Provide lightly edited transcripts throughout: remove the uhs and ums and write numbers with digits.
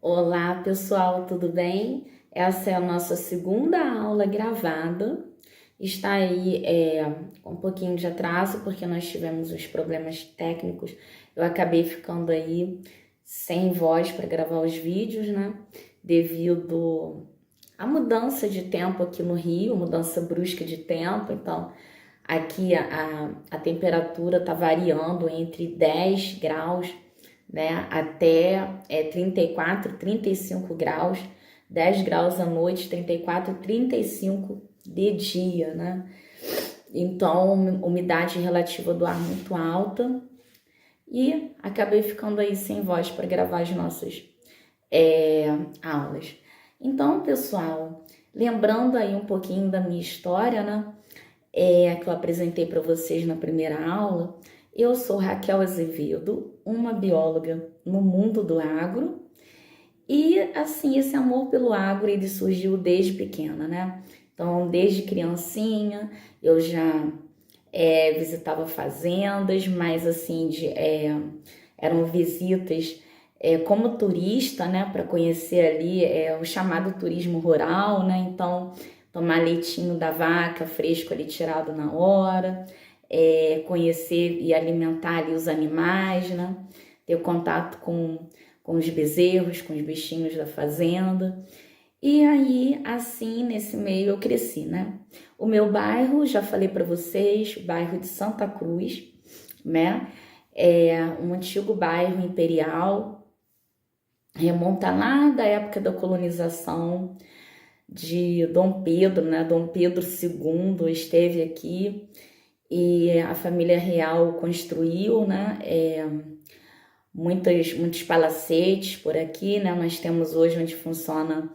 Olá, pessoal, tudo bem? Essa é a nossa segunda aula gravada. Está aí com um pouquinho de atraso, porque nós tivemos uns problemas técnicos. Eu acabei ficando aí sem voz para gravar os vídeos, né? Devido à mudança de tempo aqui no Rio, mudança brusca de tempo. Então, aqui a temperatura está variando entre 10 graus, né, até 34, 35 graus, 10 graus à noite, 34, 35 de dia, né? Então, umidade relativa do ar muito alta e acabei ficando aí sem voz para gravar as nossas aulas. Então, pessoal, lembrando aí um pouquinho da minha história, né? Que eu apresentei para vocês na primeira aula, eu sou Raquel Azevedo, uma bióloga no mundo do agro, e assim, esse amor pelo agro ele surgiu desde pequena, né? Então, desde criancinha, eu já visitava fazendas, mas assim, eram visitas como turista, né? Para conhecer ali o chamado turismo rural, né? Então, tomar leitinho da vaca fresco ali tirado na hora, conhecer e alimentar ali os animais, né? Ter contato com os bezerros, com os bichinhos da fazenda. E aí, assim, nesse meio eu cresci, né? O meu bairro, já falei para vocês, o bairro de Santa Cruz, né? É um antigo bairro imperial, remonta lá da época da colonização de Dom Pedro, né? Dom Pedro II esteve aqui e a família real construiu, né? Muitos palacetes por aqui, né? Nós temos hoje onde funciona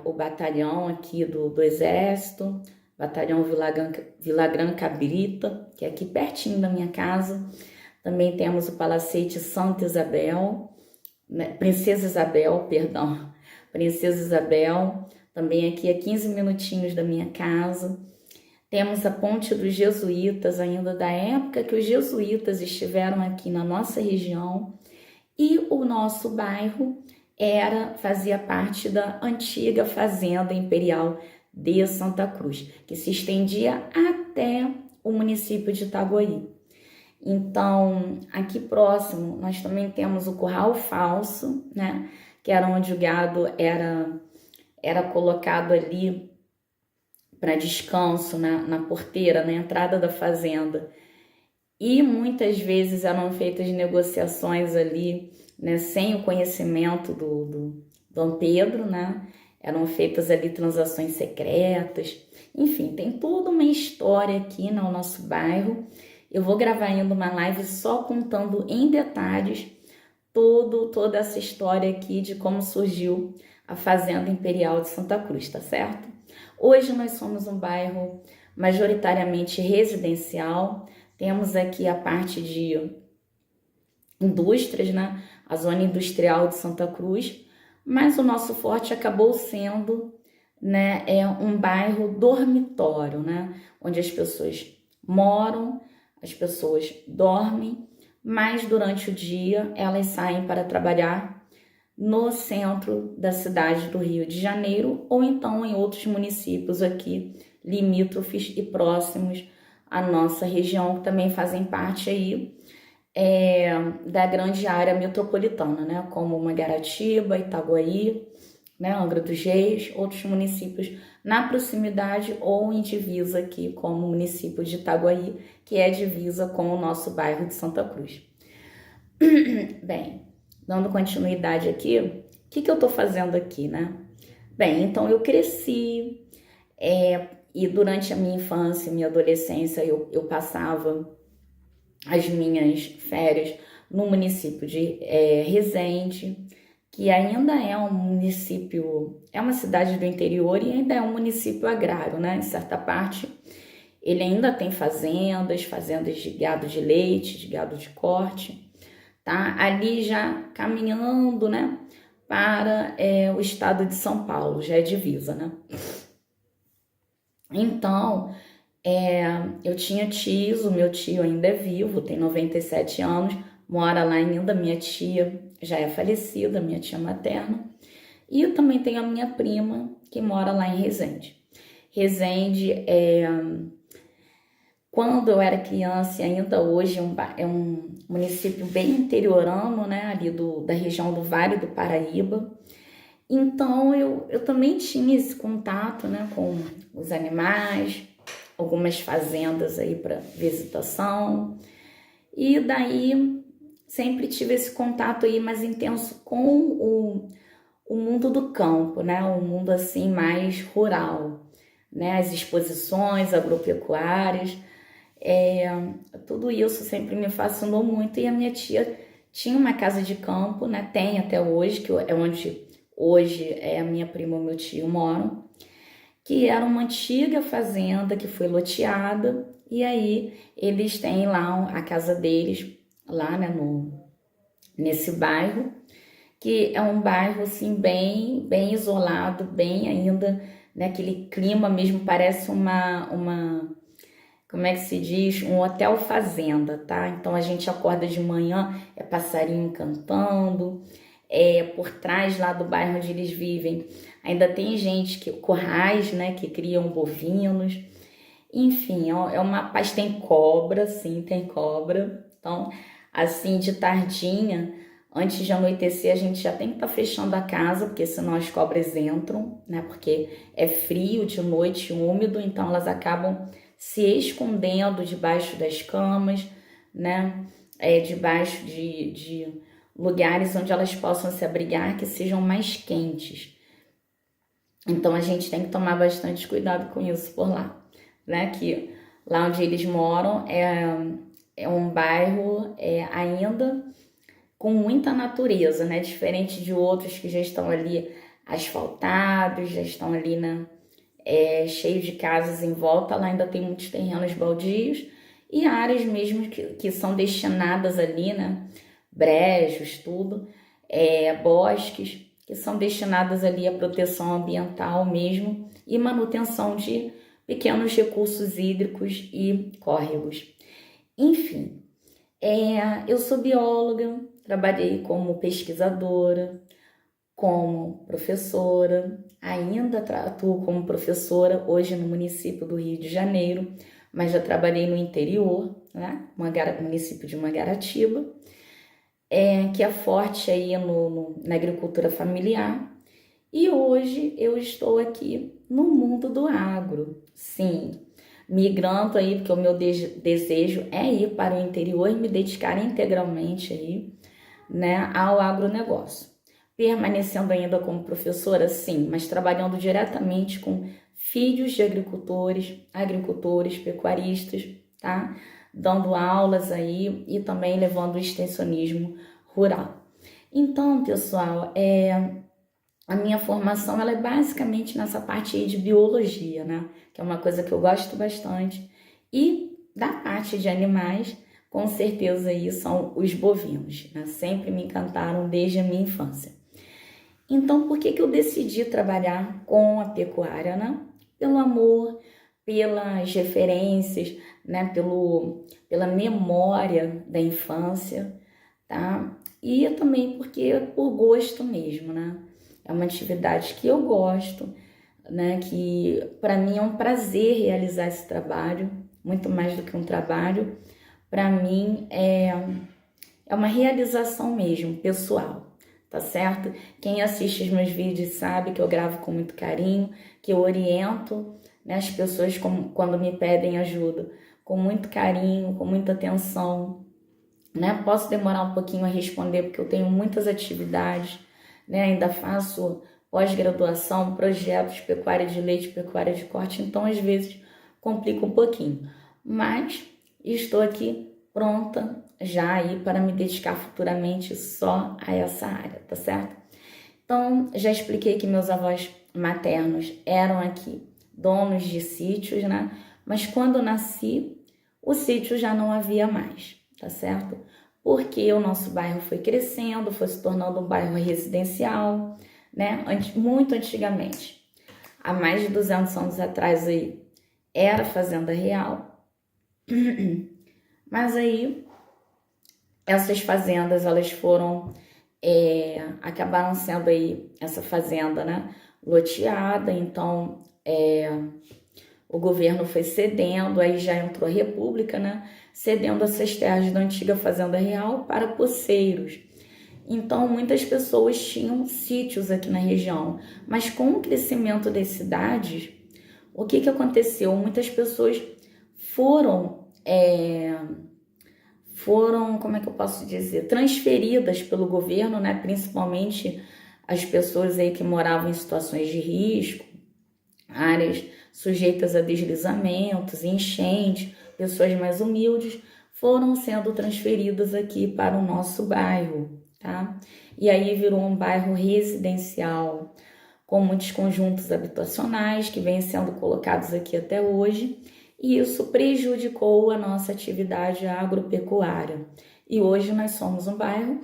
o batalhão aqui do Exército, batalhão Vilagran Cabrita, que é aqui pertinho da minha casa. Também temos o Palacete Santa Isabel, né? Princesa Isabel, perdão, Princesa Isabel, também aqui a 15 minutinhos da minha casa. Temos a Ponte dos Jesuítas, ainda da época que os jesuítas estiveram aqui na nossa região, e o nosso bairro fazia parte da antiga Fazenda Imperial de Santa Cruz, que se estendia até o município de Itaguaí. Então, aqui próximo, nós também temos o Curral Falso, né? Que era onde o gado era colocado ali para descanso na porteira, na entrada da fazenda. E muitas vezes eram feitas negociações ali, né, sem o conhecimento do Dom Pedro, né? Eram feitas ali transações secretas. Enfim, tem toda uma história aqui no nosso bairro. Eu vou gravar ainda uma live só contando em detalhes toda essa história aqui de como surgiu a Fazenda Imperial de Santa Cruz, tá certo? Hoje nós somos um bairro majoritariamente residencial. Temos aqui a parte de indústrias, né? A zona industrial de Santa Cruz, mas o nosso forte acabou sendo, né, um bairro dormitório, né? Onde as pessoas moram, as pessoas dormem, mas durante o dia elas saem para trabalhar no centro da cidade do Rio de Janeiro ou então em outros municípios aqui limítrofes e próximos à nossa região, que também fazem parte aí da grande área metropolitana, né? Como Mangaratiba, Itaguaí, né? Angra dos Reis, outros municípios na proximidade ou em divisa aqui, como o município de Itaguaí, que é divisa com o nosso bairro de Santa Cruz. Bem, dando continuidade aqui, o que eu tô fazendo aqui, né? Bem, então eu cresci e durante a minha infância, minha adolescência, eu passava as minhas férias no município de Resende, que ainda é um município, é uma cidade do interior e ainda é um município agrário, né? Em certa parte, ele ainda tem fazendas de gado de leite, de gado de corte, tá? Ali já caminhando, né? Para o estado de São Paulo, já é divisa, né? Então, eu tinha tios, o meu tio ainda é vivo, tem 97 anos, mora lá ainda minha tia já é falecida, minha tia materna. E eu também tenho a minha prima, que mora lá em Resende. Resende quando eu era criança e ainda hoje é um município bem interiorano, né, ali da região do Vale do Paraíba. Então eu também tinha esse contato, né, com os animais, algumas fazendas aí para visitação. E daí sempre tive esse contato aí mais intenso com o mundo do campo, né, o mundo assim mais rural, né, as exposições agropecuárias. Tudo isso sempre me fascinou muito e a minha tia tinha uma casa de campo, né? Tem até hoje, que é onde hoje a minha prima e o meu tio moram, que era uma antiga fazenda que foi loteada e aí eles têm lá a casa deles, lá, né, nesse bairro, que é um bairro assim bem isolado, bem ainda, né, aquele clima mesmo, parece uma como é que se diz? Um hotel fazenda, tá? Então a gente acorda de manhã, é passarinho cantando, por trás lá do bairro onde eles vivem, ainda tem gente currais, né, que criam bovinos, enfim, é uma paz, tem cobra, sim, tem cobra. Então, assim, de tardinha, antes de anoitecer, a gente já tem que estar fechando a casa, porque senão as cobras entram, né? Porque é frio de noite, úmido, então elas acabam se escondendo debaixo das camas, né? Debaixo de lugares onde elas possam se abrigar, que sejam mais quentes. Então a gente tem que tomar bastante cuidado com isso por lá, né? Que lá onde eles moram é um bairro ainda com muita natureza, né? Diferente de outros que já estão ali asfaltados, já estão ali cheios de casas em volta. Lá ainda tem muitos terrenos baldios e áreas mesmo que são destinadas ali, né? Brejos, tudo, bosques, que são destinadas ali à proteção ambiental mesmo e manutenção de pequenos recursos hídricos e córregos. Enfim, eu sou bióloga, trabalhei como pesquisadora, como professora, ainda atuo como professora hoje no município do Rio de Janeiro, mas já trabalhei no interior, né? Município de Mangaratiba, que é forte aí na agricultura familiar. E hoje eu estou aqui no mundo do agro, sim, migrando aí, porque o meu desejo é ir para o interior e me dedicar integralmente aí, né, ao agronegócio. Permanecendo ainda como professora, sim, mas trabalhando diretamente com filhos de agricultores, pecuaristas, tá? Dando aulas aí e também levando o extensionismo rural. Então, pessoal, a minha formação ela é basicamente nessa parte aí de biologia, né? Que é uma coisa que eu gosto bastante. E da parte de animais, com certeza aí são os bovinos, né? Sempre me encantaram desde a minha infância. Então, por que eu decidi trabalhar com a pecuária, né? Pelo amor, pelas referências, né? Pela memória da infância, tá? E também porque por gosto mesmo, né? É uma atividade que eu gosto, né? Que para mim é um prazer realizar esse trabalho, muito mais do que um trabalho. Para mim é uma realização mesmo, pessoal, tá certo? Quem assiste os meus vídeos sabe que eu gravo com muito carinho, que eu oriento, né, as pessoas quando me pedem ajuda, com muito carinho, com muita atenção, né? Posso demorar um pouquinho a responder porque eu tenho muitas atividades, né? Ainda faço pós-graduação, projetos, pecuária de leite, pecuária de corte, então às vezes complica um pouquinho. Mas estou aqui pronta já aí para me dedicar futuramente só a essa área, tá certo? Então, já expliquei que meus avós maternos eram aqui donos de sítios, né? Mas quando eu nasci, o sítio já não havia mais, tá certo? Porque o nosso bairro foi crescendo, foi se tornando um bairro residencial, né? Muito antigamente, há mais de 200 anos atrás aí, era fazenda real. Mas aí, essas fazendas, elas foram acabaram sendo aí essa fazenda, né, loteada, então o governo foi cedendo, aí já entrou a República, né, cedendo essas terras da antiga Fazenda Real para poceiros. Então, muitas pessoas tinham sítios aqui na região, mas com o crescimento das cidades, o que aconteceu? Muitas pessoas foram, como é que eu posso dizer, transferidas pelo governo, né? Principalmente as pessoas aí que moravam em situações de risco, áreas sujeitas a deslizamentos, enchentes, pessoas mais humildes, foram sendo transferidas aqui para o nosso bairro, tá? E aí virou um bairro residencial, com muitos conjuntos habitacionais que vêm sendo colocados aqui até hoje, e isso prejudicou a nossa atividade agropecuária. E hoje nós somos um bairro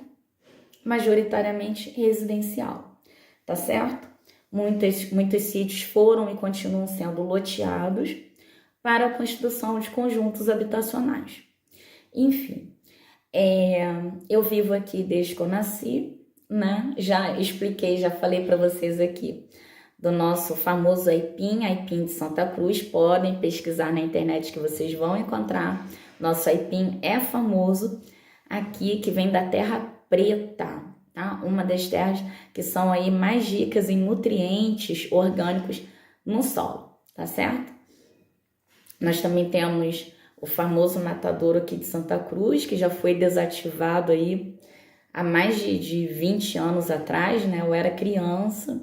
majoritariamente residencial, tá certo? Muitos sítios foram e continuam sendo loteados para a construção de conjuntos habitacionais. Enfim, eu vivo aqui desde que eu nasci, né? Já expliquei, já falei para vocês aqui do nosso famoso aipim de Santa Cruz. Podem pesquisar na internet que vocês vão encontrar. Nosso aipim é famoso aqui, que vem da terra preta, tá? Uma das terras que são aí mais ricas em nutrientes orgânicos no solo, tá certo? Nós também temos o famoso matadouro aqui de Santa Cruz, que já foi desativado aí há mais de 20 anos atrás, né? Eu era criança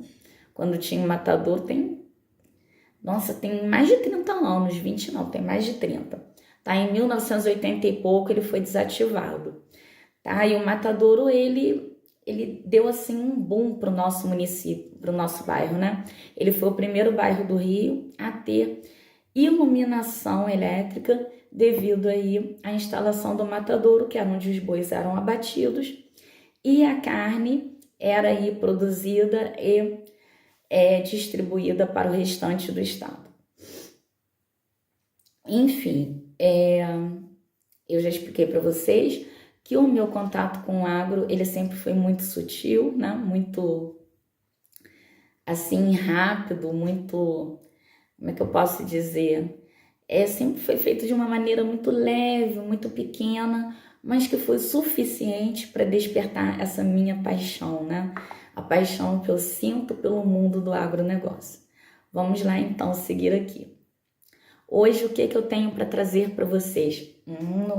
quando tinha um matadouro, tem mais de 30 anos, 20 não, tem mais de 30. Tá? Em 1980 e pouco ele foi desativado. Tá? E o matadouro, ele deu assim um boom para o nosso município, para o nosso bairro, né? Ele foi o primeiro bairro do Rio a ter iluminação elétrica devido aí à instalação do matadouro, que era onde os bois eram abatidos, e a carne era aí produzida e distribuída para o restante do estado. Enfim, eu já expliquei para vocês que o meu contato com o agro, ele sempre foi muito sutil, né? Muito, assim, rápido, muito, como é que eu posso dizer? Sempre foi feito de uma maneira muito leve, muito pequena, mas que foi suficiente para despertar essa minha paixão, né? A paixão que eu sinto pelo mundo do agronegócio. Vamos lá, então, seguir aqui. Hoje, o que eu tenho para trazer para vocês?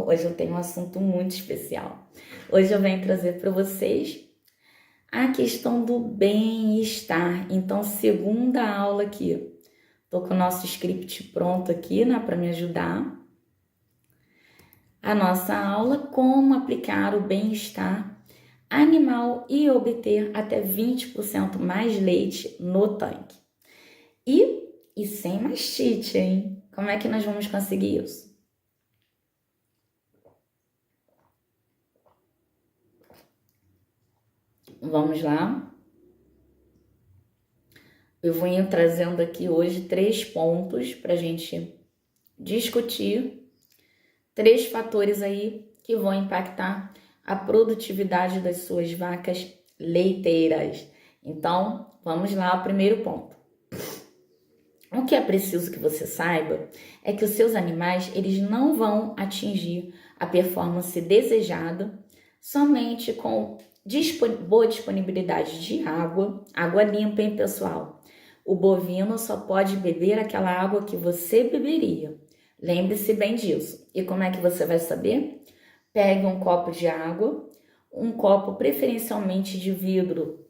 Hoje eu tenho um assunto muito especial. Hoje eu venho trazer para vocês a questão do bem-estar. Então, segunda aula aqui. Tô com o nosso script pronto aqui, né, para me ajudar. A nossa aula, como aplicar o bem-estar animal e obter até 20% mais leite no tanque. E sem mastite, hein? Como é que nós vamos conseguir isso? Vamos lá. Eu vou trazendo aqui hoje 3 pontos para a gente discutir, 3 fatores aí que vão impactar a produtividade das suas vacas leiteiras. Então, vamos lá ao primeiro ponto. O que é preciso que você saiba é que os seus animais, eles não vão atingir a performance desejada somente com boa disponibilidade de água limpa, hein, pessoal? O bovino só pode beber aquela água que você beberia. Lembre-se bem disso. E como é que você vai saber? Pegue um copo de água, um copo preferencialmente de vidro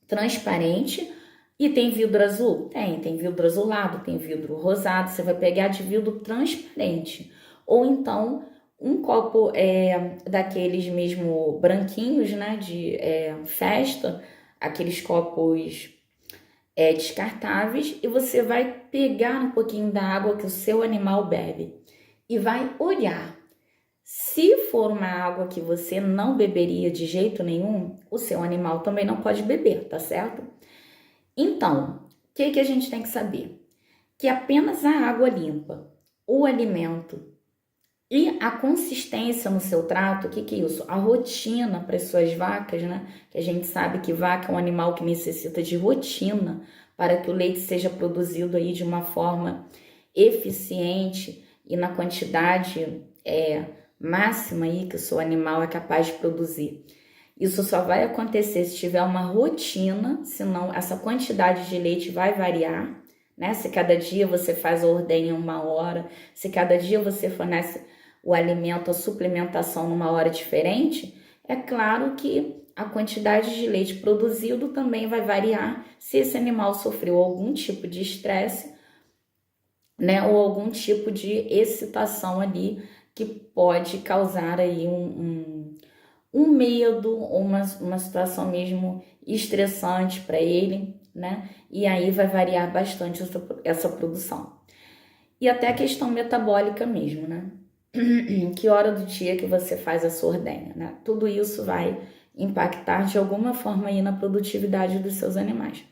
transparente. E tem vidro azul? Tem vidro azulado, tem vidro rosado. Você vai pegar de vidro transparente. Ou então um copo daqueles mesmo branquinhos, né, de festa, aqueles copos descartáveis, e você vai pegar um pouquinho da água que o seu animal bebe e vai olhar. Se for uma água que você não beberia de jeito nenhum, o seu animal também não pode beber, tá certo? Então, o que a gente tem que saber? Que apenas a água limpa, o alimento E a consistência no seu trato, o que que é isso? A rotina para as suas vacas, né? Que a gente sabe que vaca é um animal que necessita de rotina para que o leite seja produzido aí de uma forma eficiente e na quantidade máxima aí que o seu animal é capaz de produzir. Isso só vai acontecer se tiver uma rotina, senão essa quantidade de leite vai variar, né? Se cada dia você faz a ordenha em 1 hora, se cada dia você fornece o alimento, a suplementação numa hora diferente, é claro que a quantidade de leite produzido também vai variar se esse animal sofreu algum tipo de estresse, né? Ou algum tipo de excitação ali que pode causar aí um medo ou uma situação mesmo estressante para ele, né? E aí vai variar bastante essa produção. E até a questão metabólica mesmo, né? Que hora do dia que você faz a sua ordenha, né? Tudo isso vai impactar de alguma forma aí na produtividade dos seus animais.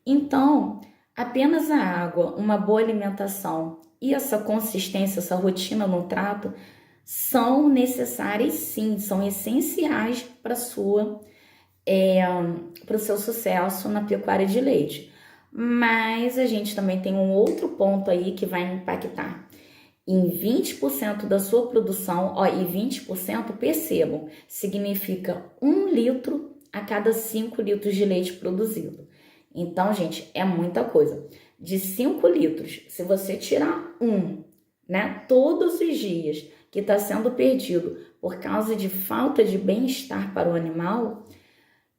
Então, apenas a água, uma boa alimentação e essa consistência, essa rotina no trato são necessárias sim, são essenciais para o seu sucesso na pecuária de leite. Mas a gente também tem um outro ponto aí que vai impactar em 20% da sua produção, e 20%, percebam, significa 1 litro a cada 5 litros de leite produzido. Então, gente, é muita coisa. De 5 litros, se você tirar né, todos os dias que está sendo perdido por causa de falta de bem-estar para o animal,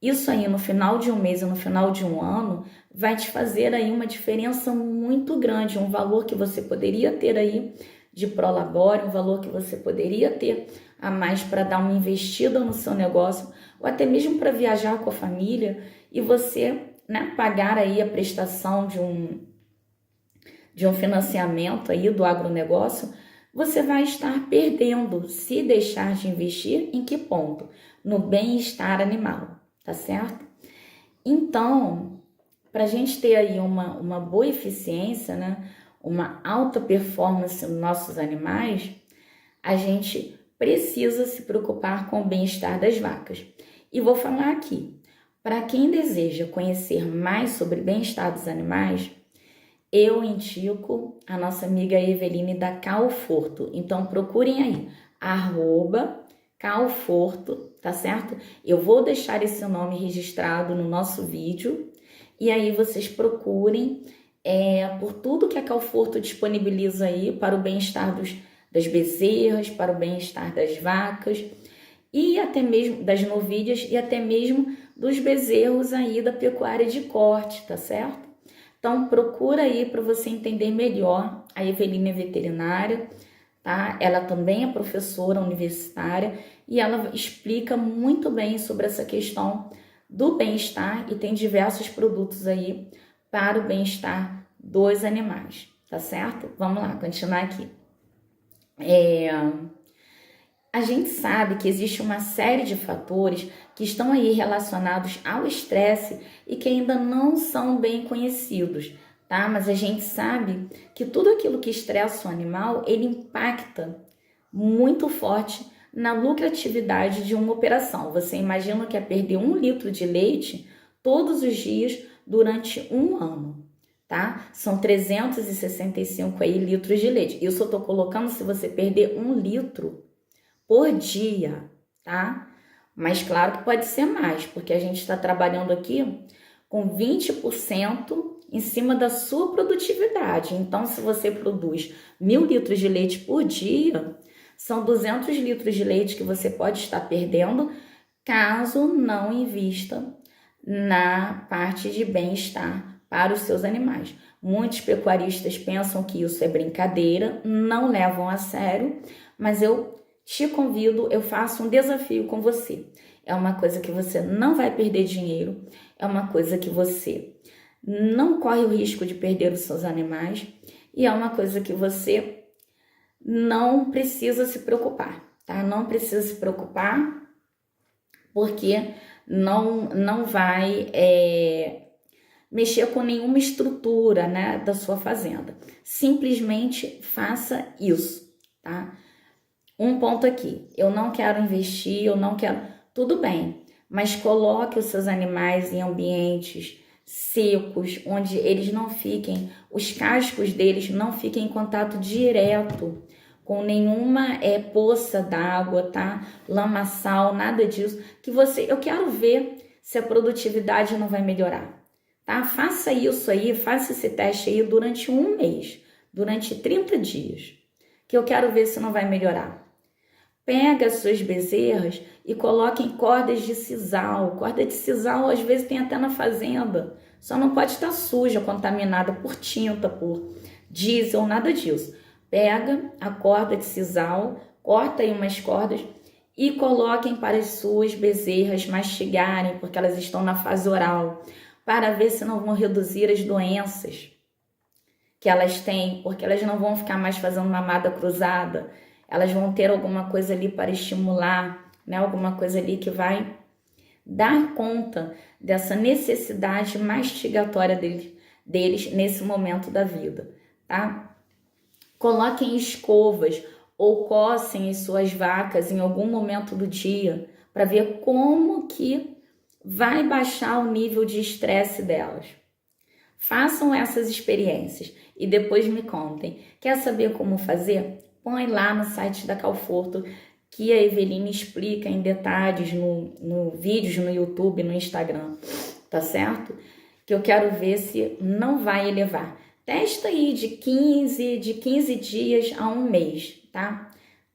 isso aí no final de um mês ou no final de um ano vai te fazer aí uma diferença muito grande, um valor que você poderia ter aí de prolabore, um valor que você poderia ter a mais para dar uma investida no seu negócio, ou até mesmo para viajar com a família e você, né, pagar aí a prestação de um financiamento aí do agronegócio, você vai estar perdendo se deixar de investir em que ponto? No bem-estar animal, tá certo? Então, para a gente ter aí uma boa eficiência, né, uma alta performance nos nossos animais, a gente precisa se preocupar com o bem-estar das vacas. E vou falar aqui, para quem deseja conhecer mais sobre bem-estar dos animais, eu indico a nossa amiga Eveline da Calforto. Então procurem aí, @Calforto, tá certo? Eu vou deixar esse nome registrado no nosso vídeo e aí vocês procurem por tudo que a Calforto disponibiliza aí para o bem-estar das bezerras, para o bem-estar das vacas e até mesmo das novilhas e até mesmo dos bezerros aí da pecuária de corte, tá certo? Então, procura aí para você entender melhor. A Eveline é veterinária, tá? Ela também é professora universitária e ela explica muito bem sobre essa questão do bem-estar e tem diversos produtos aí para o bem-estar dos animais, tá certo? Vamos lá, continuar aqui. A gente sabe que existe uma série de fatores que estão aí relacionados ao estresse e que ainda não são bem conhecidos, tá? Mas a gente sabe que tudo aquilo que estressa o animal, ele impacta muito forte na lucratividade de uma operação. Você imagina que é perder 1 litro de leite todos os dias durante um ano, tá? São 365 aí litros de leite. Isso eu tô colocando se você perder 1 litro por dia, tá? Mas claro que pode ser mais, porque a gente está trabalhando aqui com 20% em cima da sua produtividade. Então, se você produz 1.000 litros de leite por dia, são 200 litros de leite que você pode estar perdendo caso não invista na parte de bem-estar para os seus animais. Muitos pecuaristas pensam que isso é brincadeira, não levam a sério, mas eu te convido, eu faço um desafio com você. É uma coisa que você não vai perder dinheiro, é uma coisa que você não corre o risco de perder os seus animais e é uma coisa que você não precisa se preocupar, tá? Não precisa se preocupar porque não vai mexer com nenhuma estrutura, né, da sua fazenda. Simplesmente faça isso, tá? um ponto aqui, eu não quero investir, eu não quero... Tudo bem, mas coloque os seus animais em ambientes secos, onde eles não fiquem, os cascos deles não fiquem em contato direto com nenhuma poça d'água, tá? Lamaçal, nada disso. Eu quero ver se a produtividade não vai melhorar, tá? Faça isso aí, faça esse teste aí durante um mês, durante 30 dias, que eu quero ver se não vai melhorar. Pega as suas bezerras e coloque em cordas de sisal. Corda de sisal, às vezes, tem até na fazenda. Só não pode estar suja, contaminada por tinta, por diesel, nada disso. Pega a corda de sisal, corta aí umas cordas e coloquem para as suas bezerras mastigarem, porque elas estão na fase oral, para ver se não vão reduzir as doenças que elas têm, porque elas não vão ficar mais fazendo mamada cruzada. Elas vão ter alguma coisa ali para estimular, né? Alguma coisa ali que vai dar conta dessa necessidade mastigatória deles nesse momento da vida, tá? Coloquem escovas ou cocem as suas vacas em algum momento do dia para ver como que vai baixar o nível de estresse delas. Façam essas experiências e depois me contem. Quer saber como fazer? Põe lá no site da Calforto, que a Eveline explica em detalhes no vídeos no YouTube, no Instagram, tá certo? Que eu quero ver se não vai elevar. Testa aí de 15 dias a um mês, tá?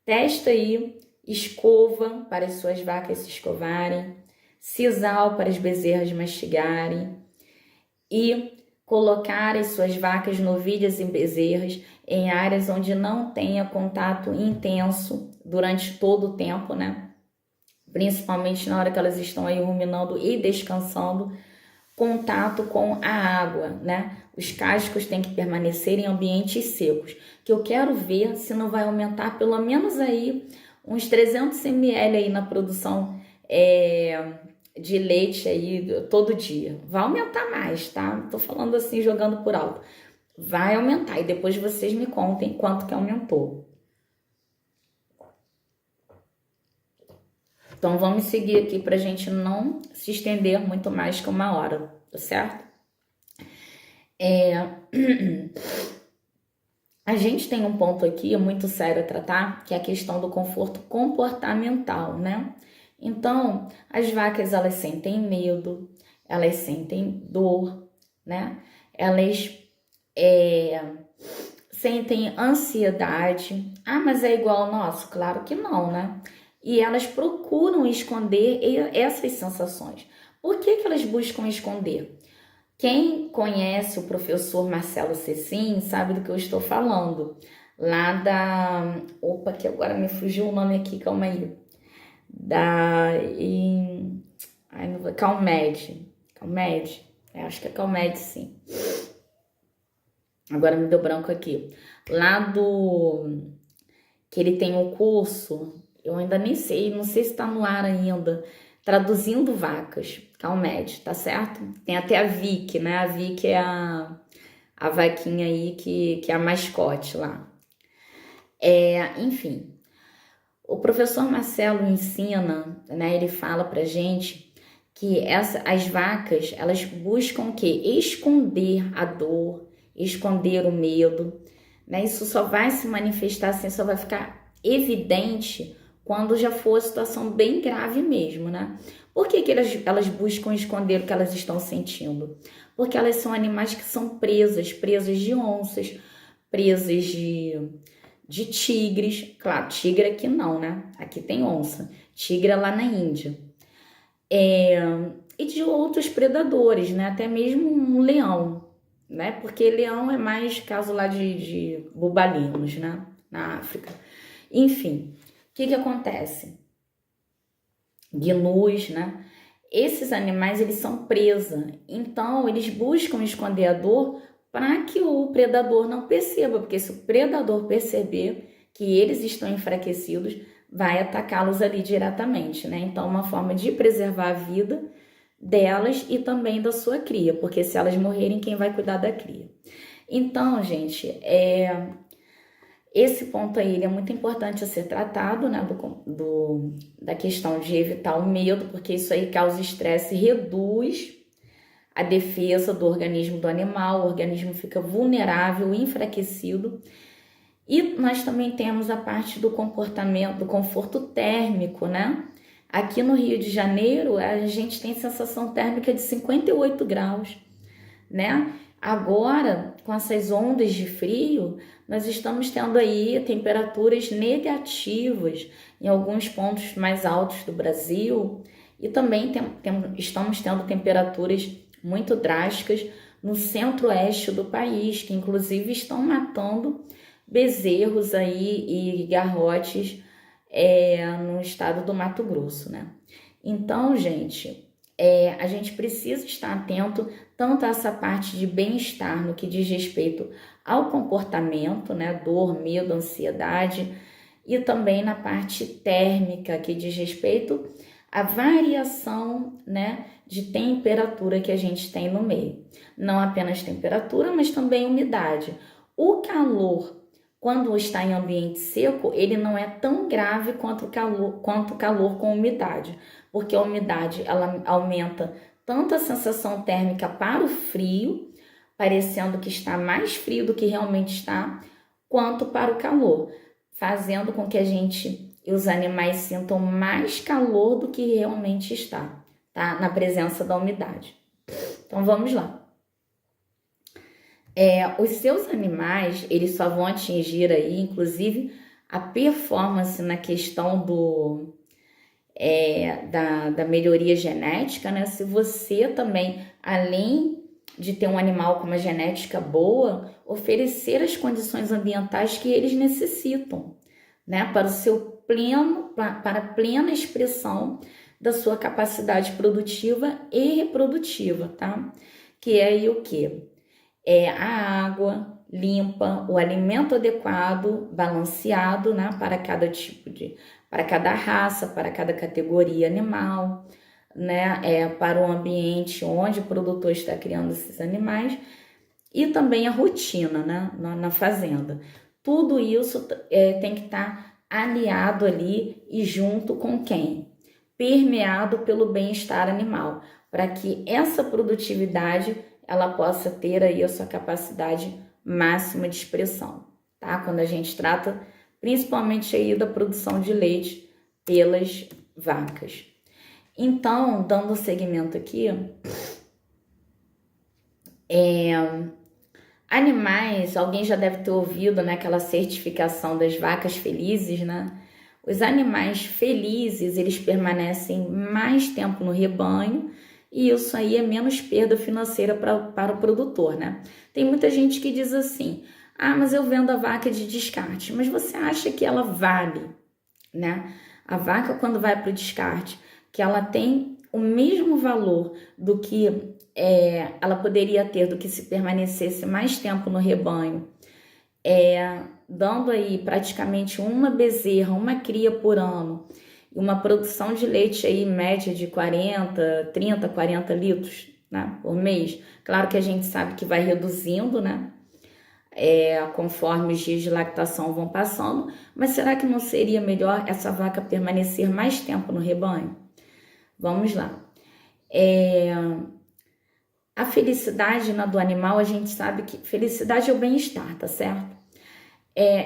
Testa aí, escova para as suas vacas se escovarem, sisal para as bezerras mastigarem e colocar as suas vacas, novilhas e bezerras em áreas onde não tenha contato intenso durante todo o tempo, né? Principalmente na hora que elas estão aí ruminando e descansando, contato com a água, né? Os cascos têm que permanecer em ambientes secos, que eu quero ver se não vai aumentar pelo menos aí uns 300 ml aí na produção de leite aí todo dia. Vai aumentar mais, tá? Tô falando assim, jogando por alto. Vai aumentar e depois vocês me contem quanto que aumentou. Então vamos seguir aqui pra gente não se estender muito mais que uma hora, tá certo? A gente tem um ponto aqui muito sério a tratar, que é a questão do conforto comportamental, né? Então, as vacas, elas sentem medo, elas sentem dor, né? Elas sentem ansiedade. Ah, mas é igual ao nosso? Claro que não, né? E elas procuram esconder essas sensações. Por que elas buscam esconder? Quem conhece o professor Marcelo Cecim sabe do que eu estou falando. Lá da... Opa, que agora me fugiu o nome aqui, calma aí. Calmed. Acho que é Calmed, sim. Agora me deu branco aqui. Lá do... que ele tem um curso, eu ainda nem sei, não sei se está no ar ainda, traduzindo vacas, Calmed, tá certo? Tem até a Vicky, né? A Vicky é a vaquinha aí que é a mascote lá. Enfim, o professor Marcelo ensina, né? Ele fala pra gente que as vacas, elas buscam o quê? Esconder a dor, esconder o medo, né? Isso só vai se manifestar assim, só vai ficar evidente quando já for a situação bem grave mesmo, né? Por que elas buscam esconder o que elas estão sentindo? Porque elas são animais que são presas de onças, presas de tigres. Claro, tigre aqui não, né? Aqui tem onça. Tigre é lá na Índia. E de outros predadores, né? Até mesmo um leão, né? Porque leão é mais caso lá de bubalinos, né? Na África. Enfim, o que acontece? Gnus, né? Esses animais, eles são presa. Então, eles buscam esconder a dor para que o predador não perceba. Porque se o predador perceber que eles estão enfraquecidos, vai atacá-los ali diretamente, né? Então, uma forma de preservar a vida delas e também da sua cria. Porque se elas morrerem, quem vai cuidar da cria? Então, gente, Esse ponto aí ele é muito importante a ser tratado, né, da questão de evitar o medo, porque isso aí causa estresse e reduz a defesa do organismo do animal, o organismo fica vulnerável, enfraquecido. E nós também temos a parte do comportamento, do conforto térmico, né? Aqui no Rio de Janeiro, a gente tem sensação térmica de 58 graus, né? Agora, com essas ondas de frio, nós estamos tendo aí temperaturas negativas em alguns pontos mais altos do Brasil e também estamos tendo temperaturas muito drásticas no centro-oeste do país, que inclusive estão matando bezerros aí e garrotes no estado do Mato Grosso, né? Então, gente, a gente precisa estar atento tanto a essa parte de bem-estar no que diz respeito ao comportamento, né? Dor, medo, ansiedade, e também na parte térmica, que diz respeito à variação, né, de temperatura que a gente tem no meio. Não apenas temperatura, mas também umidade. O calor, quando está em ambiente seco, ele não é tão grave quanto o calor com umidade, porque a umidade ela aumenta tanto a sensação térmica para o frio, parecendo que está mais frio do que realmente está, quanto para o calor, fazendo com que a gente e os animais sintam mais calor do que realmente está, tá? Na presença da umidade. Então vamos lá. Os seus animais, eles só vão atingir aí, inclusive, a performance na questão da melhoria genética, né? Se você também, além de ter um animal com uma genética boa, oferecer as condições ambientais que eles necessitam, né? Para a plena expressão da sua capacidade produtiva e reprodutiva, tá? Que é aí o quê? A água limpa, o alimento adequado, balanceado, né, para cada para cada raça, para cada categoria animal, né, para o ambiente onde o produtor está criando esses animais e também a rotina, né, na fazenda. Tudo isso tem que estar aliado ali e junto com quem? Permeado pelo bem-estar animal, para que essa produtividade ela possa ter aí a sua capacidade máxima de expressão, tá? Quando a gente trata principalmente aí da produção de leite pelas vacas. Então, dando seguimento aqui, animais, alguém já deve ter ouvido, né, aquela certificação das vacas felizes, né? Os animais felizes, eles permanecem mais tempo no rebanho, e isso aí é menos perda financeira para o produtor, né? Tem muita gente que diz assim, mas eu vendo a vaca de descarte, mas você acha que ela vale, né? A vaca quando vai para o descarte, que ela tem o mesmo valor do que ela poderia ter do que se permanecesse mais tempo no rebanho, dando aí praticamente uma bezerra, uma cria por ano, e uma produção de leite aí média de 30, 40 litros, né, por mês. Claro que a gente sabe que vai reduzindo, né, conforme os dias de lactação vão passando, mas será que não seria melhor essa vaca permanecer mais tempo no rebanho? Vamos lá. A felicidade, né, do animal, a gente sabe que felicidade é o bem-estar, tá certo?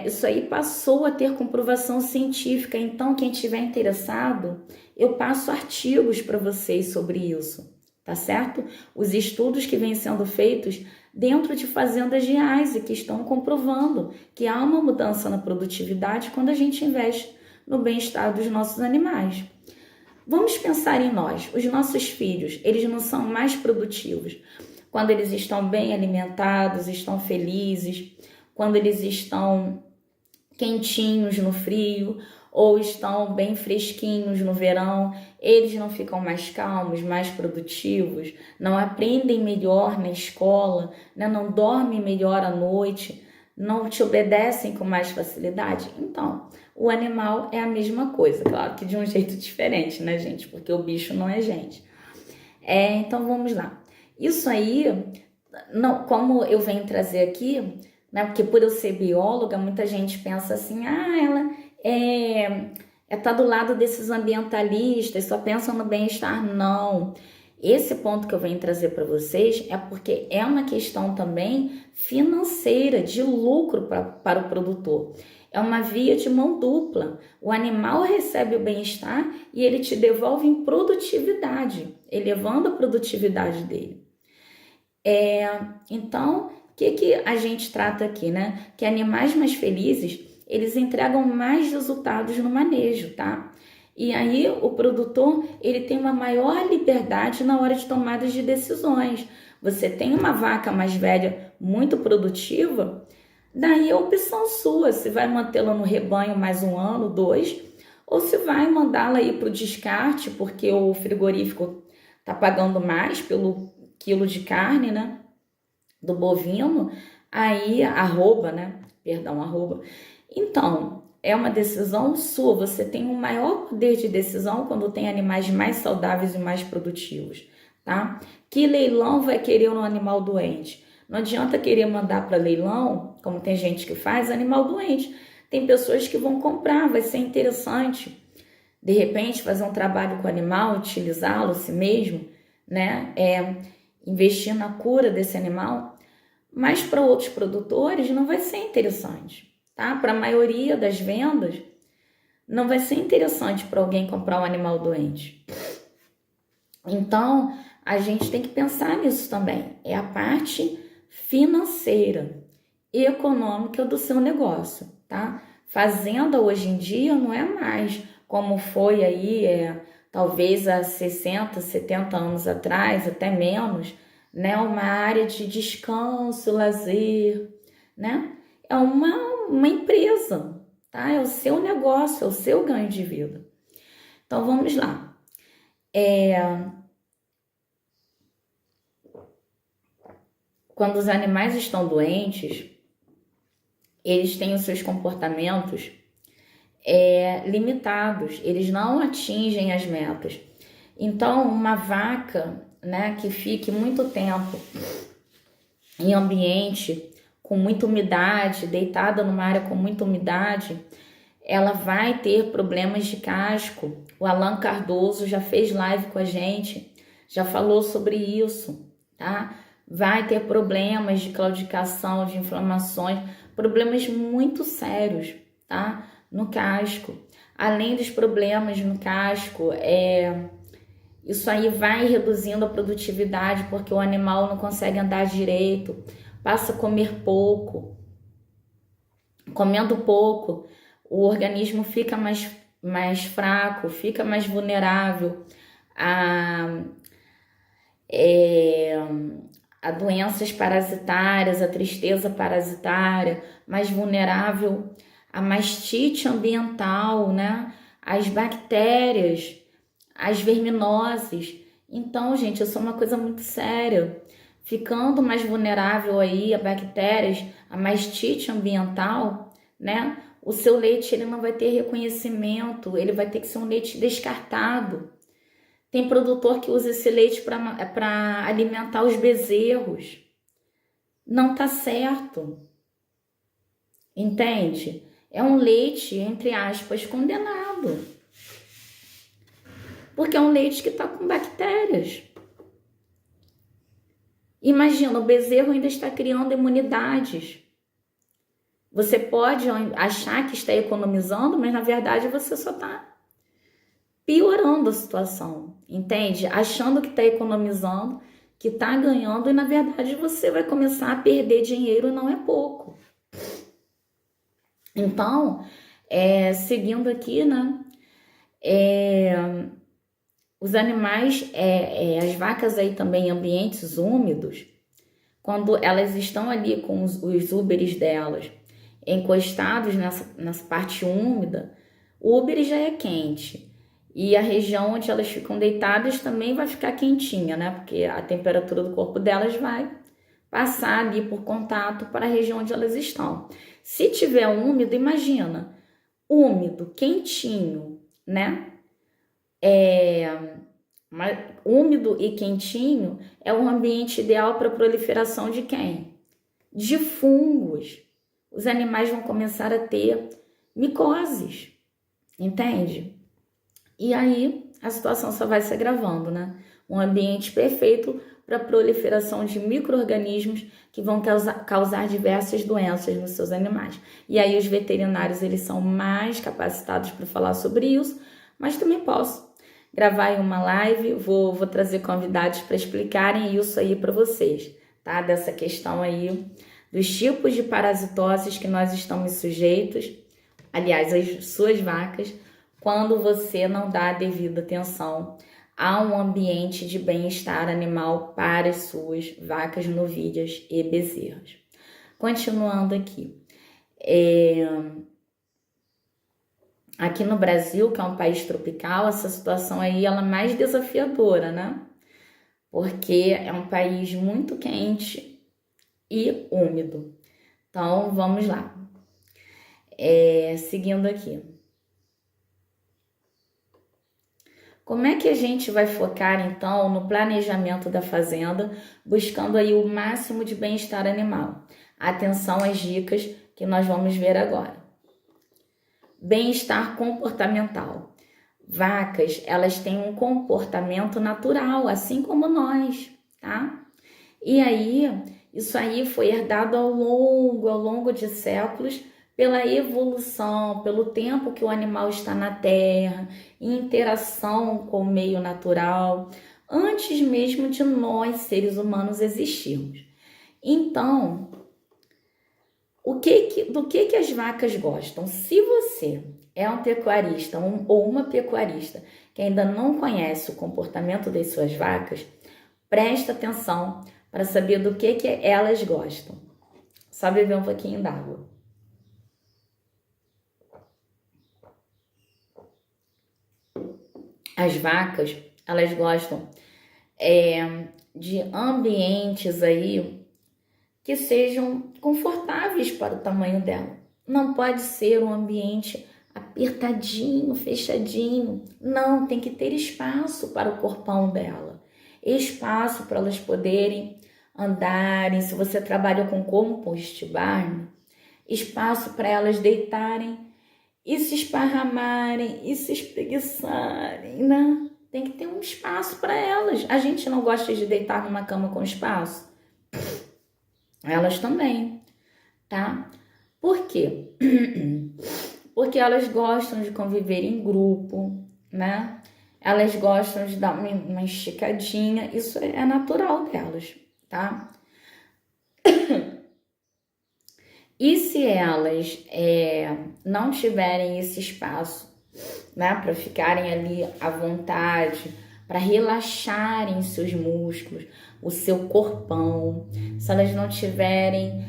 Isso aí passou a ter comprovação científica, então quem estiver interessado, eu passo artigos para vocês sobre isso, tá certo? Os estudos que vêm sendo feitos dentro de fazendas reais e que estão comprovando que há uma mudança na produtividade quando a gente investe no bem-estar dos nossos animais. Vamos pensar em nós, os nossos filhos, eles não são mais produtivos quando eles estão bem alimentados, estão felizes, quando eles estão quentinhos no frio ou estão bem fresquinhos no verão, eles não ficam mais calmos, mais produtivos, não aprendem melhor na escola, né? Não dormem melhor à noite, não te obedecem com mais facilidade. Então, o animal é a mesma coisa, claro que de um jeito diferente, né, gente? Porque o bicho não é gente. Então, vamos lá. Isso aí, não, como eu venho trazer aqui, né? Porque por eu ser bióloga, muita gente pensa assim, ela tá do lado desses ambientalistas, só pensa no bem-estar. Não. Esse ponto que eu venho trazer para vocês é porque é uma questão também financeira, de lucro para o produtor. É uma via de mão dupla. O animal recebe o bem-estar e ele te devolve em produtividade, elevando a produtividade dele. Então, o que a gente trata aqui, né? Que animais mais felizes, eles entregam mais resultados no manejo, tá? E aí o produtor, ele tem uma maior liberdade na hora de tomadas de decisões. Você tem uma vaca mais velha, muito produtiva, daí é a opção sua, se vai mantê-la no rebanho mais um ano, dois, ou se vai mandá-la ir para o descarte, porque o frigorífico está pagando mais pelo quilo de carne, né? Do bovino, aí arroba, né? Perdão, arroba. Então, é uma decisão sua. Você tem um maior poder de decisão quando tem animais mais saudáveis e mais produtivos, tá? Que leilão vai querer um animal doente? Não adianta querer mandar para leilão, como tem gente que faz, animal doente. Tem pessoas que vão comprar, vai ser interessante. De repente, fazer um trabalho com o animal, utilizá-lo a si mesmo, né? Investir na cura desse animal. Mas para outros produtores não vai ser interessante, tá? Para a maioria das vendas, não vai ser interessante para alguém comprar um animal doente. Então, a gente tem que pensar nisso também. É a parte financeira e econômica do seu negócio, tá? Fazenda hoje em dia não é mais como foi aí, talvez há 60, 70 anos atrás, até menos, né? Uma área de descanso, lazer, né? É uma empresa, tá? É o seu negócio, é o seu ganho de vida. Então, vamos lá. Quando os animais estão doentes, eles têm os seus comportamentos limitados, eles não atingem as metas. Então, uma vaca, né, que fique muito tempo em ambiente com muita umidade, deitada numa área com muita umidade, ela vai ter problemas de casco. O Alan Cardoso já fez live com a gente, já falou sobre isso, tá? Vai ter problemas de claudicação, de inflamações, problemas muito sérios, tá? No casco. Além dos problemas no casco, isso aí vai reduzindo a produtividade, porque o animal não consegue andar direito, passa a comer pouco. Comendo pouco, o organismo fica mais fraco, fica mais vulnerável a doenças parasitárias, a tristeza parasitária, mais vulnerável à mastite ambiental, né? As bactérias, as verminoses. Então, gente, isso é uma coisa muito séria. Ficando mais vulnerável aí a bactérias, a mastite ambiental, né? O seu leite ele não vai ter reconhecimento, ele vai ter que ser um leite descartado. Tem produtor que usa esse leite para alimentar os bezerros. Não tá certo. Entende? É um leite, entre aspas, condenado. Porque é um leite que está com bactérias. Imagina, o bezerro ainda está criando imunidades. Você pode achar que está economizando, mas na verdade você só está piorando a situação, entende? Achando que está economizando, que está ganhando e na verdade você vai começar a perder dinheiro e não é pouco. Então, seguindo aqui, né? Os animais, as vacas aí também em ambientes úmidos, quando elas estão ali com os úberes delas encostados nessa parte úmida, o úbere já é quente. E a região onde elas ficam deitadas também vai ficar quentinha, né? Porque a temperatura do corpo delas vai passar ali por contato para a região onde elas estão. Se tiver úmido, imagina, úmido, quentinho, né? Úmido e quentinho é um ambiente ideal para a proliferação de quem? de fungos. Os animais vão começar a ter micoses, entende? E aí a situação só vai se agravando, né? Um ambiente perfeito para a proliferação de micro-organismos que vão causar diversas doenças nos seus animais. E aí os veterinários, eles são mais capacitados para falar sobre isso, mas também posso gravar aí uma live, vou trazer convidados para explicarem isso aí para vocês, tá? Dessa questão aí dos tipos de parasitoses que nós estamos sujeitos, aliás, as suas vacas, quando você não dá a devida atenção a um ambiente de bem-estar animal para as suas vacas, novilhas e bezerras. Continuando aqui. Aqui no Brasil, que é um país tropical, essa situação aí ela é mais desafiadora, né? Porque é um país muito quente e úmido. Então, vamos lá. Seguindo aqui. Como é que a gente vai focar, então, no planejamento da fazenda, buscando aí o máximo de bem-estar animal? Atenção às dicas que nós vamos ver agora. Bem-estar comportamental. Vacas, elas têm um comportamento natural, assim como nós, tá? E aí, isso aí foi herdado ao longo de séculos, pela evolução, pelo tempo que o animal está na terra, em interação com o meio natural, antes mesmo de nós, seres humanos, existirmos. Então, do que as vacas gostam? Se você é um pecuarista ou uma pecuarista que ainda não conhece o comportamento das suas vacas, presta atenção para saber do que elas gostam. Só beber um pouquinho d'água. As vacas, elas gostam de ambientes aí que sejam confortáveis para o tamanho dela. Não pode ser um ambiente apertadinho, fechadinho. Não, tem que ter espaço para o corpão dela. Espaço para elas poderem andarem. Se você trabalha com compost barn, espaço para elas deitarem e se esparramarem e se espreguiçarem, né? Tem que ter um espaço para elas. A gente não gosta de deitar numa cama com espaço? Elas também, tá? Por quê? Porque elas gostam de conviver em grupo, né? Elas gostam de dar uma esticadinha, isso é natural delas, tá? E se elas não tiverem esse espaço, né, para ficarem ali à vontade, para relaxarem seus músculos, o seu corpão, se elas não tiverem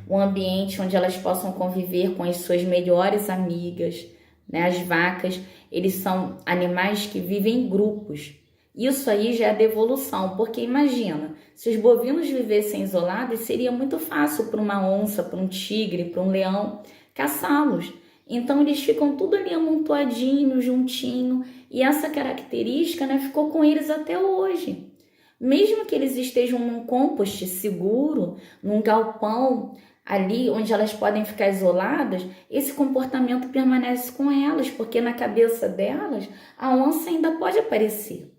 um ambiente onde elas possam conviver com as suas melhores amigas, né? As vacas, eles são animais que vivem em grupos. Isso aí já é devolução, porque imagina, se os bovinos vivessem isolados, seria muito fácil para uma onça, para um tigre, para um leão caçá-los. Então eles ficam tudo ali amontoadinho, juntinho, e essa característica, né, ficou com eles até hoje. Mesmo que eles estejam num compost seguro, num galpão ali onde elas podem ficar isoladas, esse comportamento permanece com elas, porque na cabeça delas a onça ainda pode aparecer.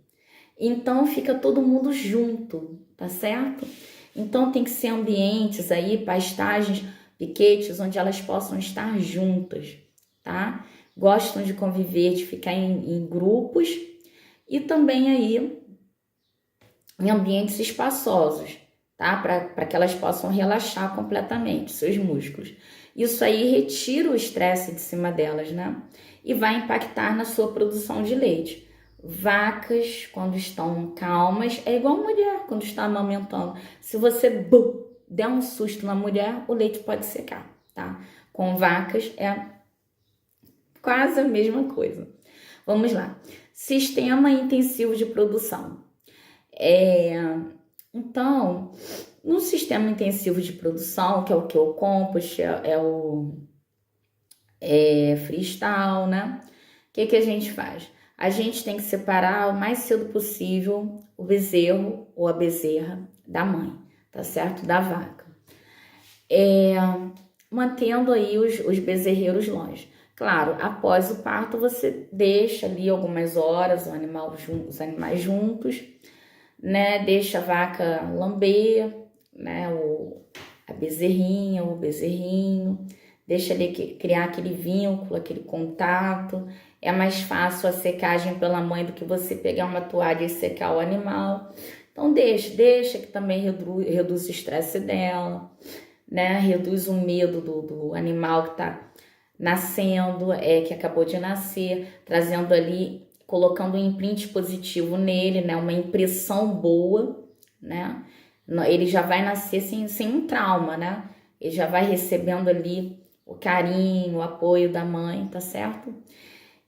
Então fica todo mundo junto, tá certo? Então tem que ser ambientes aí, pastagens, piquetes, onde elas possam estar juntas, tá? Gostam de conviver, de ficar em grupos e também aí em ambientes espaçosos, tá? Para que elas possam relaxar completamente seus músculos. Isso aí retira o estresse de cima delas, né? E vai impactar na sua produção de leite. Vacas, quando estão calmas, é igual mulher quando está amamentando. Se você der um susto na mulher, o leite pode secar, tá? Com vacas é quase a mesma coisa. Vamos lá. Sistema intensivo de produção. Então, no sistema intensivo de produção, que é o que? O compost, o freestyle, né? O que a gente faz? A gente tem que separar o mais cedo possível o bezerro ou a bezerra da mãe, tá certo? Da vaca. mantendo aí os bezerreiros longe. Claro, após o parto você deixa ali algumas horas os animais juntos, né? Deixa a vaca lamber, né? A bezerrinha, o bezerrinho, deixa ele criar aquele vínculo, aquele contato. É mais fácil a secagem pela mãe do que você pegar uma toalha e secar o animal. Então deixa que também reduz o estresse dela, né? Reduz o medo do animal que está nascendo, que acabou de nascer, trazendo ali, colocando um imprint positivo nele, né? Uma impressão boa, né? Ele já vai nascer sem um trauma, né? Ele já vai recebendo ali o carinho, o apoio da mãe, tá certo?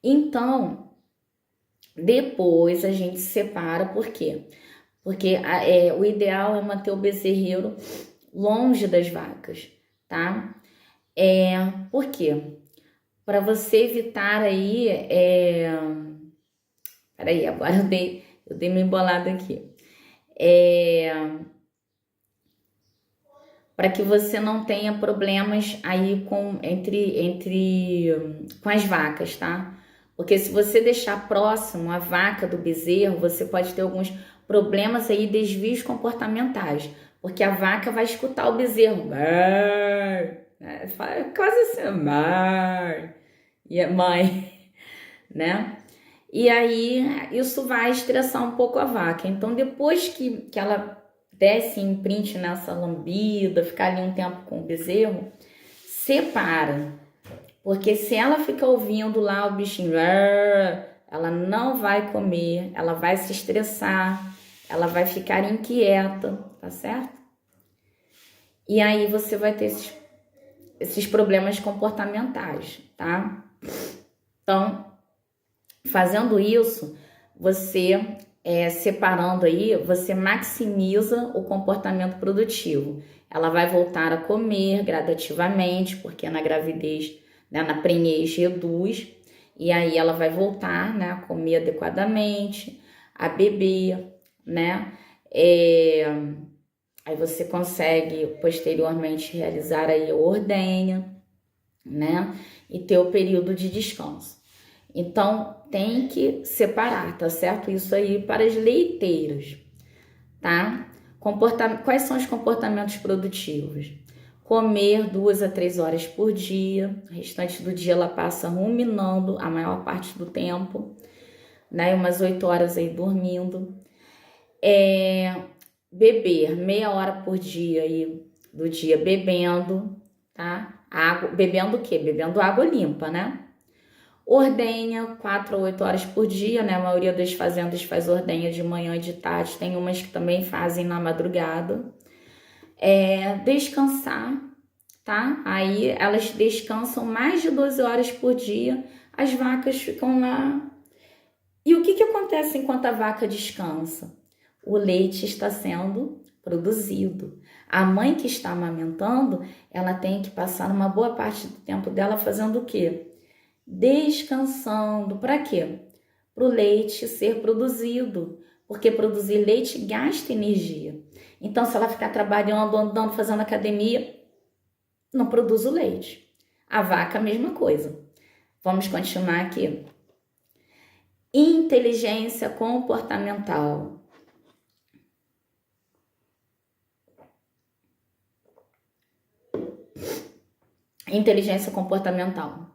Então, depois a gente separa, por quê? Porque o ideal é manter o bezerreiro longe das vacas, tá? Por quê? Para você evitar aí, peraí, agora eu dei uma embolada aqui. Para que você não tenha problemas aí com as vacas, tá? Porque se você deixar próximo a vaca do bezerro, você pode ter alguns problemas aí, desvios comportamentais, porque a vaca vai escutar o bezerro, quase assim, e a mãe, né? E aí isso vai estressar um pouco a vaca. Então depois que ela desce imprint nessa lambida, ficar ali um tempo com o bezerro, separa. Porque se ela fica ouvindo lá o bichinho, ela não vai comer, ela vai se estressar, ela vai ficar inquieta, tá certo? E aí você vai ter esses problemas comportamentais, tá? Então, fazendo isso, você separando aí, você maximiza o comportamento produtivo. Ela vai voltar a comer gradativamente, porque na gravidez, né, na prenhez reduz, e aí ela vai voltar, né, a comer adequadamente, a beber, né? Aí você consegue posteriormente realizar aí a ordenha, né? E ter o período de descanso. Então, tem que separar, tá certo? Isso aí para as leiteiras, tá? Quais são os comportamentos produtivos? Comer 2 a 3 horas por dia, o restante do dia ela passa ruminando a maior parte do tempo, né? Umas 8 horas aí dormindo. Beber meia hora por dia aí do dia bebendo, tá? Água, bebendo o quê? Bebendo água limpa, né? Ordenha 4 a 8 horas por dia, né? A maioria das fazendas faz ordenha de manhã e de tarde, tem umas que também fazem na madrugada. Descansar, tá? Aí elas descansam mais de 12 horas por dia, as vacas ficam lá. E o que acontece enquanto a vaca descansa? O leite está sendo produzido. A mãe que está amamentando, ela tem que passar uma boa parte do tempo dela fazendo o quê? Descansando. Para quê? Para o leite ser produzido, porque produzir leite gasta energia. Então, se ela ficar trabalhando, andando, fazendo academia, não produz o leite. A vaca, a mesma coisa. Vamos continuar aqui. Inteligência comportamental. Inteligência comportamental.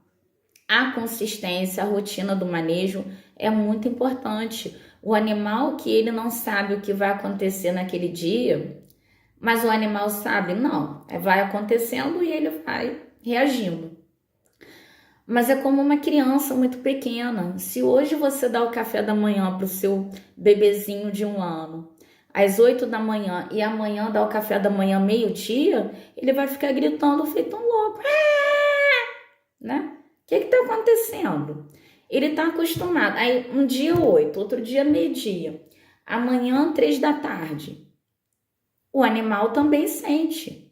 A consistência, a rotina do manejo é muito importante. O animal que ele não sabe o que vai acontecer naquele dia, mas o animal sabe, não, vai acontecendo e ele vai reagindo. Mas é como uma criança muito pequena. Se hoje você dá o café da manhã para o seu bebezinho de 1 ano, às 8 da manhã, e amanhã dá o café da manhã meio-dia, ele vai ficar gritando feito um louco. Né? O que está acontecendo? Ele está acostumado. Aí um dia 8, outro dia meio-dia, amanhã 3 da tarde. O animal também sente,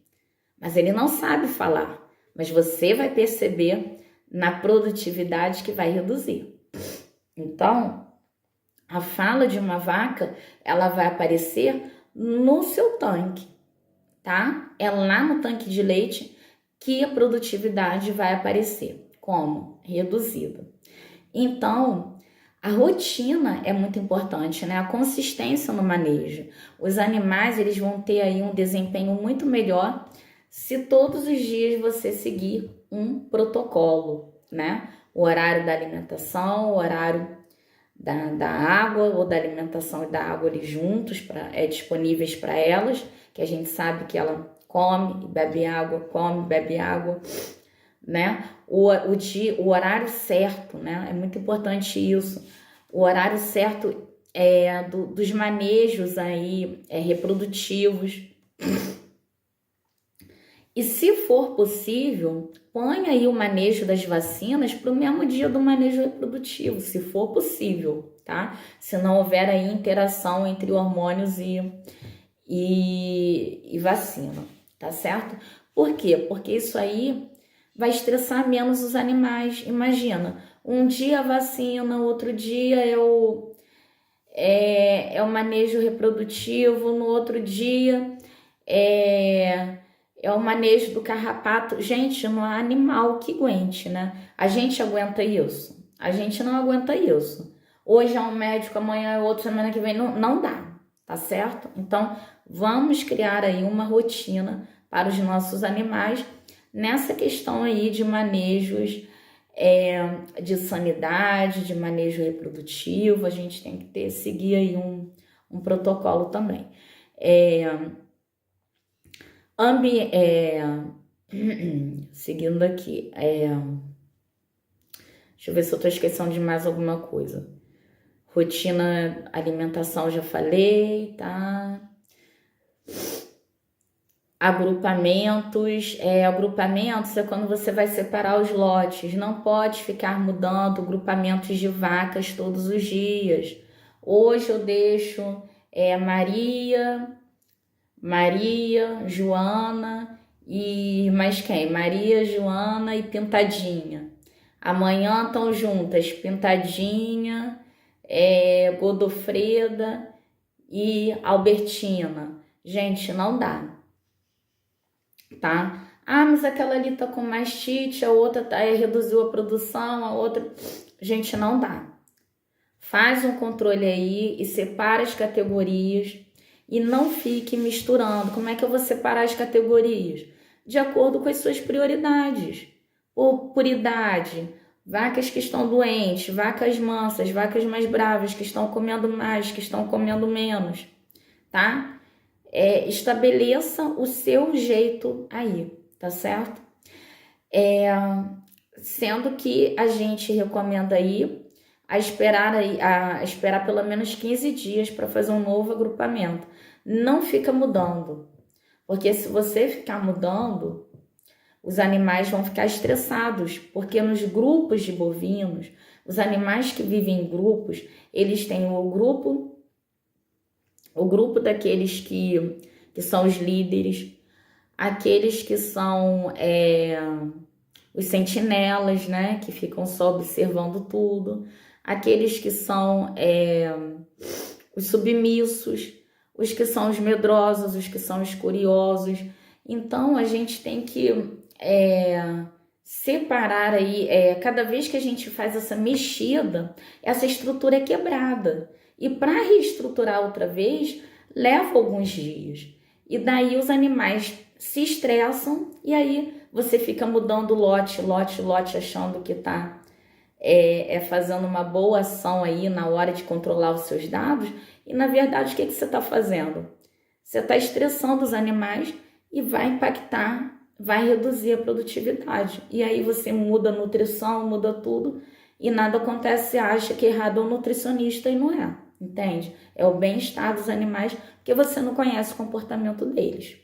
mas ele não sabe falar. Mas você vai perceber na produtividade que vai reduzir. Então, a fala de uma vaca, ela vai aparecer no seu tanque, tá? É lá no tanque de leite que a produtividade vai aparecer. Como? Reduzida. Então, a rotina é muito importante, né? A consistência no manejo. Os animais, eles vão ter aí um desempenho muito melhor se todos os dias você seguir um protocolo, né? O horário da alimentação, o horário da água ou da alimentação e da água ali juntos, disponíveis para elas, que a gente sabe que ela come e bebe água, né? O horário certo, né? É muito importante isso. O horário certo dos manejos aí reprodutivos. E se for possível, põe aí o manejo das vacinas para o mesmo dia do manejo reprodutivo, se for possível, tá? Se não houver aí interação entre hormônios e vacina, tá certo? Por quê? Porque isso aí vai estressar menos os animais. Imagina, um dia a vacina, outro dia é o manejo reprodutivo, no outro dia é o manejo do carrapato. Gente, não há animal que aguente, né? A gente aguenta isso. A gente não aguenta isso. Hoje é um médico, amanhã é outro, semana que vem. Não dá, tá certo? Então, vamos criar aí uma rotina para os nossos animais nessa questão aí de manejos de sanidade, de manejo reprodutivo. A gente tem que seguir aí um protocolo também. Seguindo aqui, deixa eu ver se eu tô esquecendo de mais alguma coisa. Rotina, alimentação, já falei, tá? Agrupamentos é quando você vai separar os lotes. Não pode ficar mudando grupamentos de vacas todos os dias. Hoje eu deixo Maria, Joana e mais quem? Maria, Joana e Pintadinha. Amanhã estão juntas Pintadinha, Godofreda e Albertina. Gente, não dá, tá? Ah, mas aquela ali tá com mastite, a outra reduziu a produção, a outra... Gente, não dá. Faz um controle aí e separa as categorias. E não fique misturando. Como é que eu vou separar as categorias? De acordo com as suas prioridades. Por idade, vacas que estão doentes, vacas mansas, vacas mais bravas, que estão comendo mais, que estão comendo menos, tá? Estabeleça o seu jeito aí, tá certo? Sendo que a gente recomenda aí a esperar pelo menos 15 dias para fazer um novo agrupamento. Não fica mudando, porque se você ficar mudando, os animais vão ficar estressados, porque nos grupos de bovinos, os animais que vivem em grupos, eles têm o grupo daqueles que são os líderes, aqueles que são os sentinelas, né, que ficam só observando tudo, aqueles que são os submissos, os que são os medrosos, os que são os curiosos. Então, a gente tem que separar aí, cada vez que a gente faz essa mexida, essa estrutura é quebrada. E para reestruturar outra vez, leva alguns dias. E daí os animais se estressam e aí você fica mudando lote, achando que está fazendo uma boa ação aí na hora de controlar os seus dados. E na verdade, o que você está fazendo? Você está estressando os animais e vai impactar, vai reduzir a produtividade. E aí você muda a nutrição, muda tudo e nada acontece, você acha que errado é o nutricionista e não é, entende? É o bem-estar dos animais porque você não conhece o comportamento deles.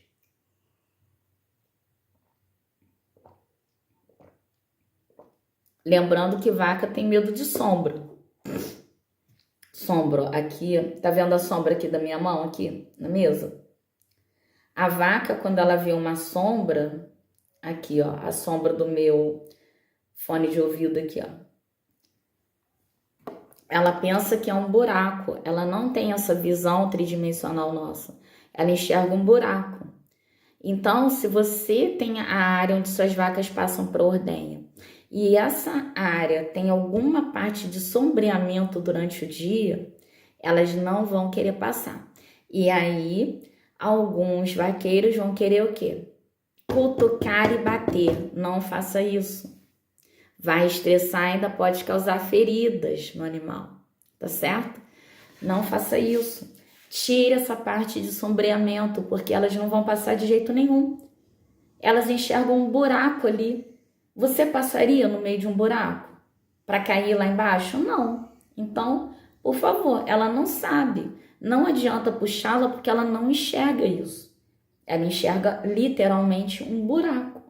Lembrando que vaca tem medo de sombra. Sombra aqui, tá vendo a sombra aqui da minha mão aqui na mesa? A vaca, quando ela vê uma sombra, aqui ó, a sombra do meu fone de ouvido aqui ó, ela pensa que é um buraco, ela não tem essa visão tridimensional nossa, ela enxerga um buraco. Então, se você tem a área onde suas vacas passam para ordenha e essa área tem alguma parte de sombreamento durante o dia, elas não vão querer passar. E aí, alguns vaqueiros vão querer o quê? Cutucar e bater. Não faça isso. Vai estressar e ainda pode causar feridas no animal, tá certo? Não faça isso. Tire essa parte de sombreamento, porque elas não vão passar de jeito nenhum. Elas enxergam um buraco ali. Você passaria no meio de um buraco para cair lá embaixo? Não. Então, por favor, ela não sabe. Não adianta puxá-la porque ela não enxerga isso. Ela enxerga literalmente um buraco.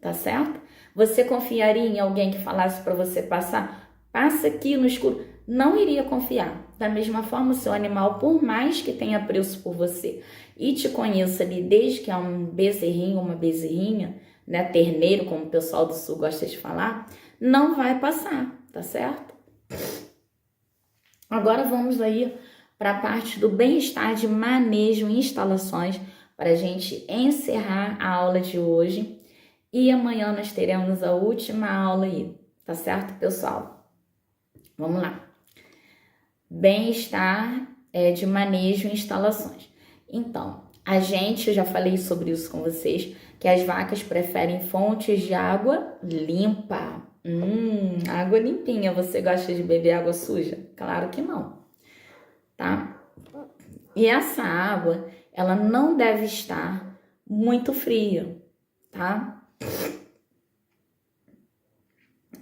Tá certo? Você confiaria em alguém que falasse para você passar? Passa aqui no escuro. Não iria confiar. Da mesma forma, o seu animal, por mais que tenha apreço por você e te conheça ali desde que é um bezerrinho, uma bezerrinha, né, terneiro, como o pessoal do sul gosta de falar, não vai passar, tá certo? Agora vamos aí para a parte do bem-estar de manejo e instalações para a gente encerrar a aula de hoje. E amanhã nós teremos a última aula aí, tá certo, pessoal? Vamos lá. Bem-estar de manejo e instalações. Então, eu já falei sobre isso com vocês, que as vacas preferem fontes de água limpa. Água limpinha. Você gosta de beber água suja? Claro que não, tá? E essa água, ela não deve estar muito fria, tá?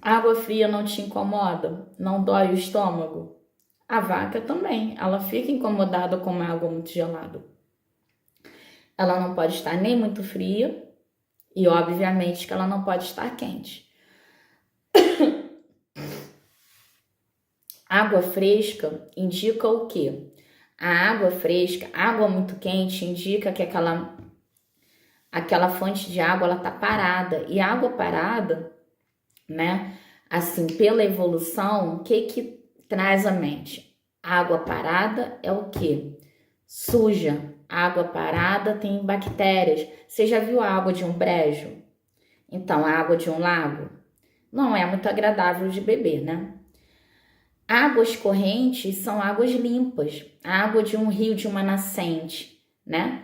Água fria não te incomoda? Não dói o estômago? A vaca também, ela fica incomodada com uma água muito gelada. Ela não pode estar nem muito fria e, obviamente, que ela não pode estar quente. Água fresca indica o quê? A água fresca, água muito quente, indica que aquela fonte de água ela tá parada. E água parada, né? Assim, pela evolução, o que traz à mente? Água parada é o quê? Suja. Água parada tem bactérias. Você já viu a água de um brejo? Então, a água de um lago não é muito agradável de beber, né? Águas correntes são águas limpas. A água de um rio, de uma nascente, né?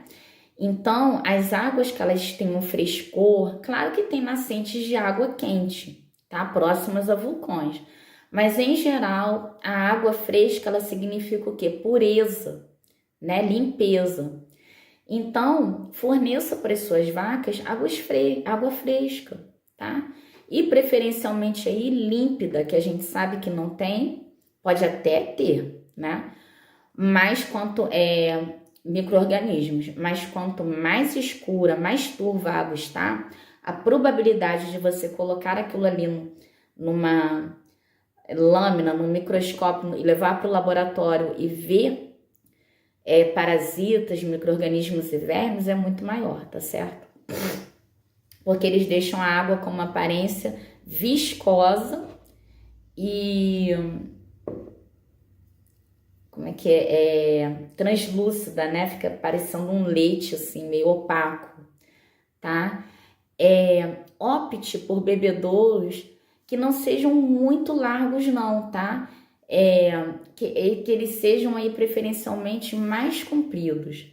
Então, as águas que elas têm um frescor, claro que tem nascentes de água quente, tá? Próximas a vulcões. Mas, em geral, a água fresca, ela significa o quê? Pureza, né? Limpeza. Então, forneça para as suas vacas água fresca, tá? E, preferencialmente, aí, límpida, que a gente sabe que não tem, pode até ter, né? Mas quanto micro-organismos, mas quanto mais escura, mais turva a água está, a probabilidade de você colocar aquilo ali numa lâmina, num microscópio e levar para o laboratório e ver parasitas, micro-organismos e vermes é muito maior, tá certo? Porque eles deixam a água com uma aparência viscosa e translúcida, né? Fica parecendo um leite, assim, meio opaco, tá? Opte por bebedouros que não sejam muito largos, não, tá? Que eles sejam aí preferencialmente mais compridos,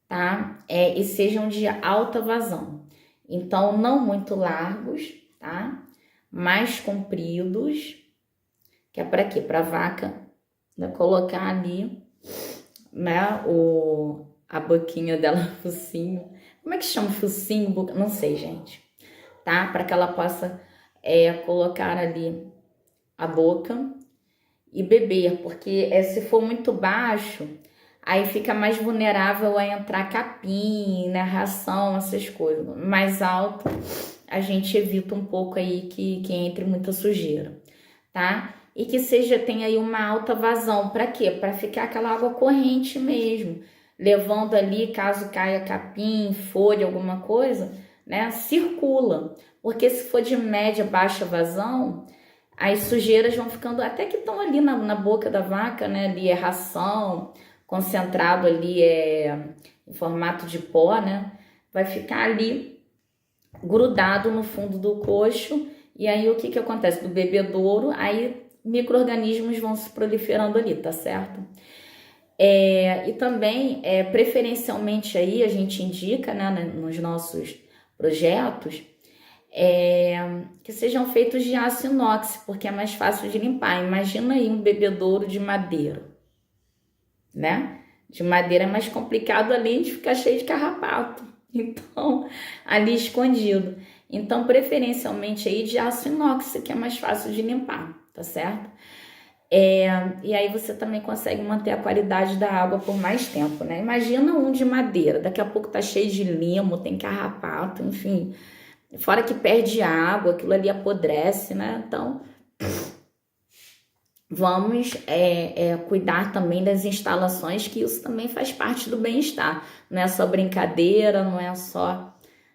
tá? E sejam de alta vazão. Então, não muito largos, tá? Mais compridos, que é para quê? Para a vaca, né, colocar ali, né, a boquinha dela, focinho. Como é que chama focinho? Não sei, gente, tá? Para que ela possa colocar ali a boca e beber, porque se for muito baixo, aí fica mais vulnerável a entrar capim, né, ração, essas coisas. Mais alto, a gente evita um pouco aí que entre muita sujeira, tá? E que tenha aí uma alta vazão. Para quê? Para ficar aquela água corrente mesmo, levando ali, caso caia capim, folha, alguma coisa, né, circula. Porque se for de média, baixa vazão, as sujeiras vão ficando, até que estão ali na boca da vaca, né, ali é ração, concentrado ali em formato de pó, né, vai ficar ali grudado no fundo do coxo. E aí o que que acontece? Do bebedouro, aí micro-organismos vão se proliferando ali, tá certo? E também, preferencialmente aí, a gente indica, né, nos nossos projetos, que sejam feitos de aço inox, porque é mais fácil de limpar. Imagina aí um bebedouro de madeira, né? De madeira é mais complicado ali de ficar cheio de carrapato, então, ali escondido. Então, preferencialmente aí de aço inox, que é mais fácil de limpar, tá certo? E aí você também consegue manter a qualidade da água por mais tempo, né? Imagina um de madeira, daqui a pouco tá cheio de limo, tem carrapato, enfim. Fora que perde água, aquilo ali apodrece, né? Então, vamos cuidar também das instalações, que isso também faz parte do bem-estar. Não é só brincadeira, não é só,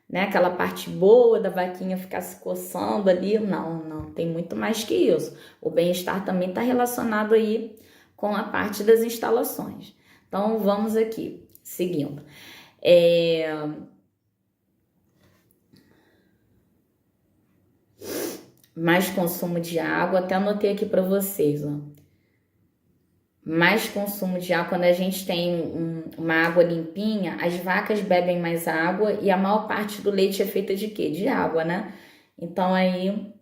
né, aquela parte boa da vaquinha ficar se coçando ali. Não, tem muito mais que isso. O bem-estar também está relacionado aí com a parte das instalações. Então, vamos aqui, seguindo. Mais consumo de água, até anotei aqui para vocês, ó. Mais consumo de água, quando a gente tem uma água limpinha, as vacas bebem mais água e a maior parte do leite é feita de quê? De água, né? Então aí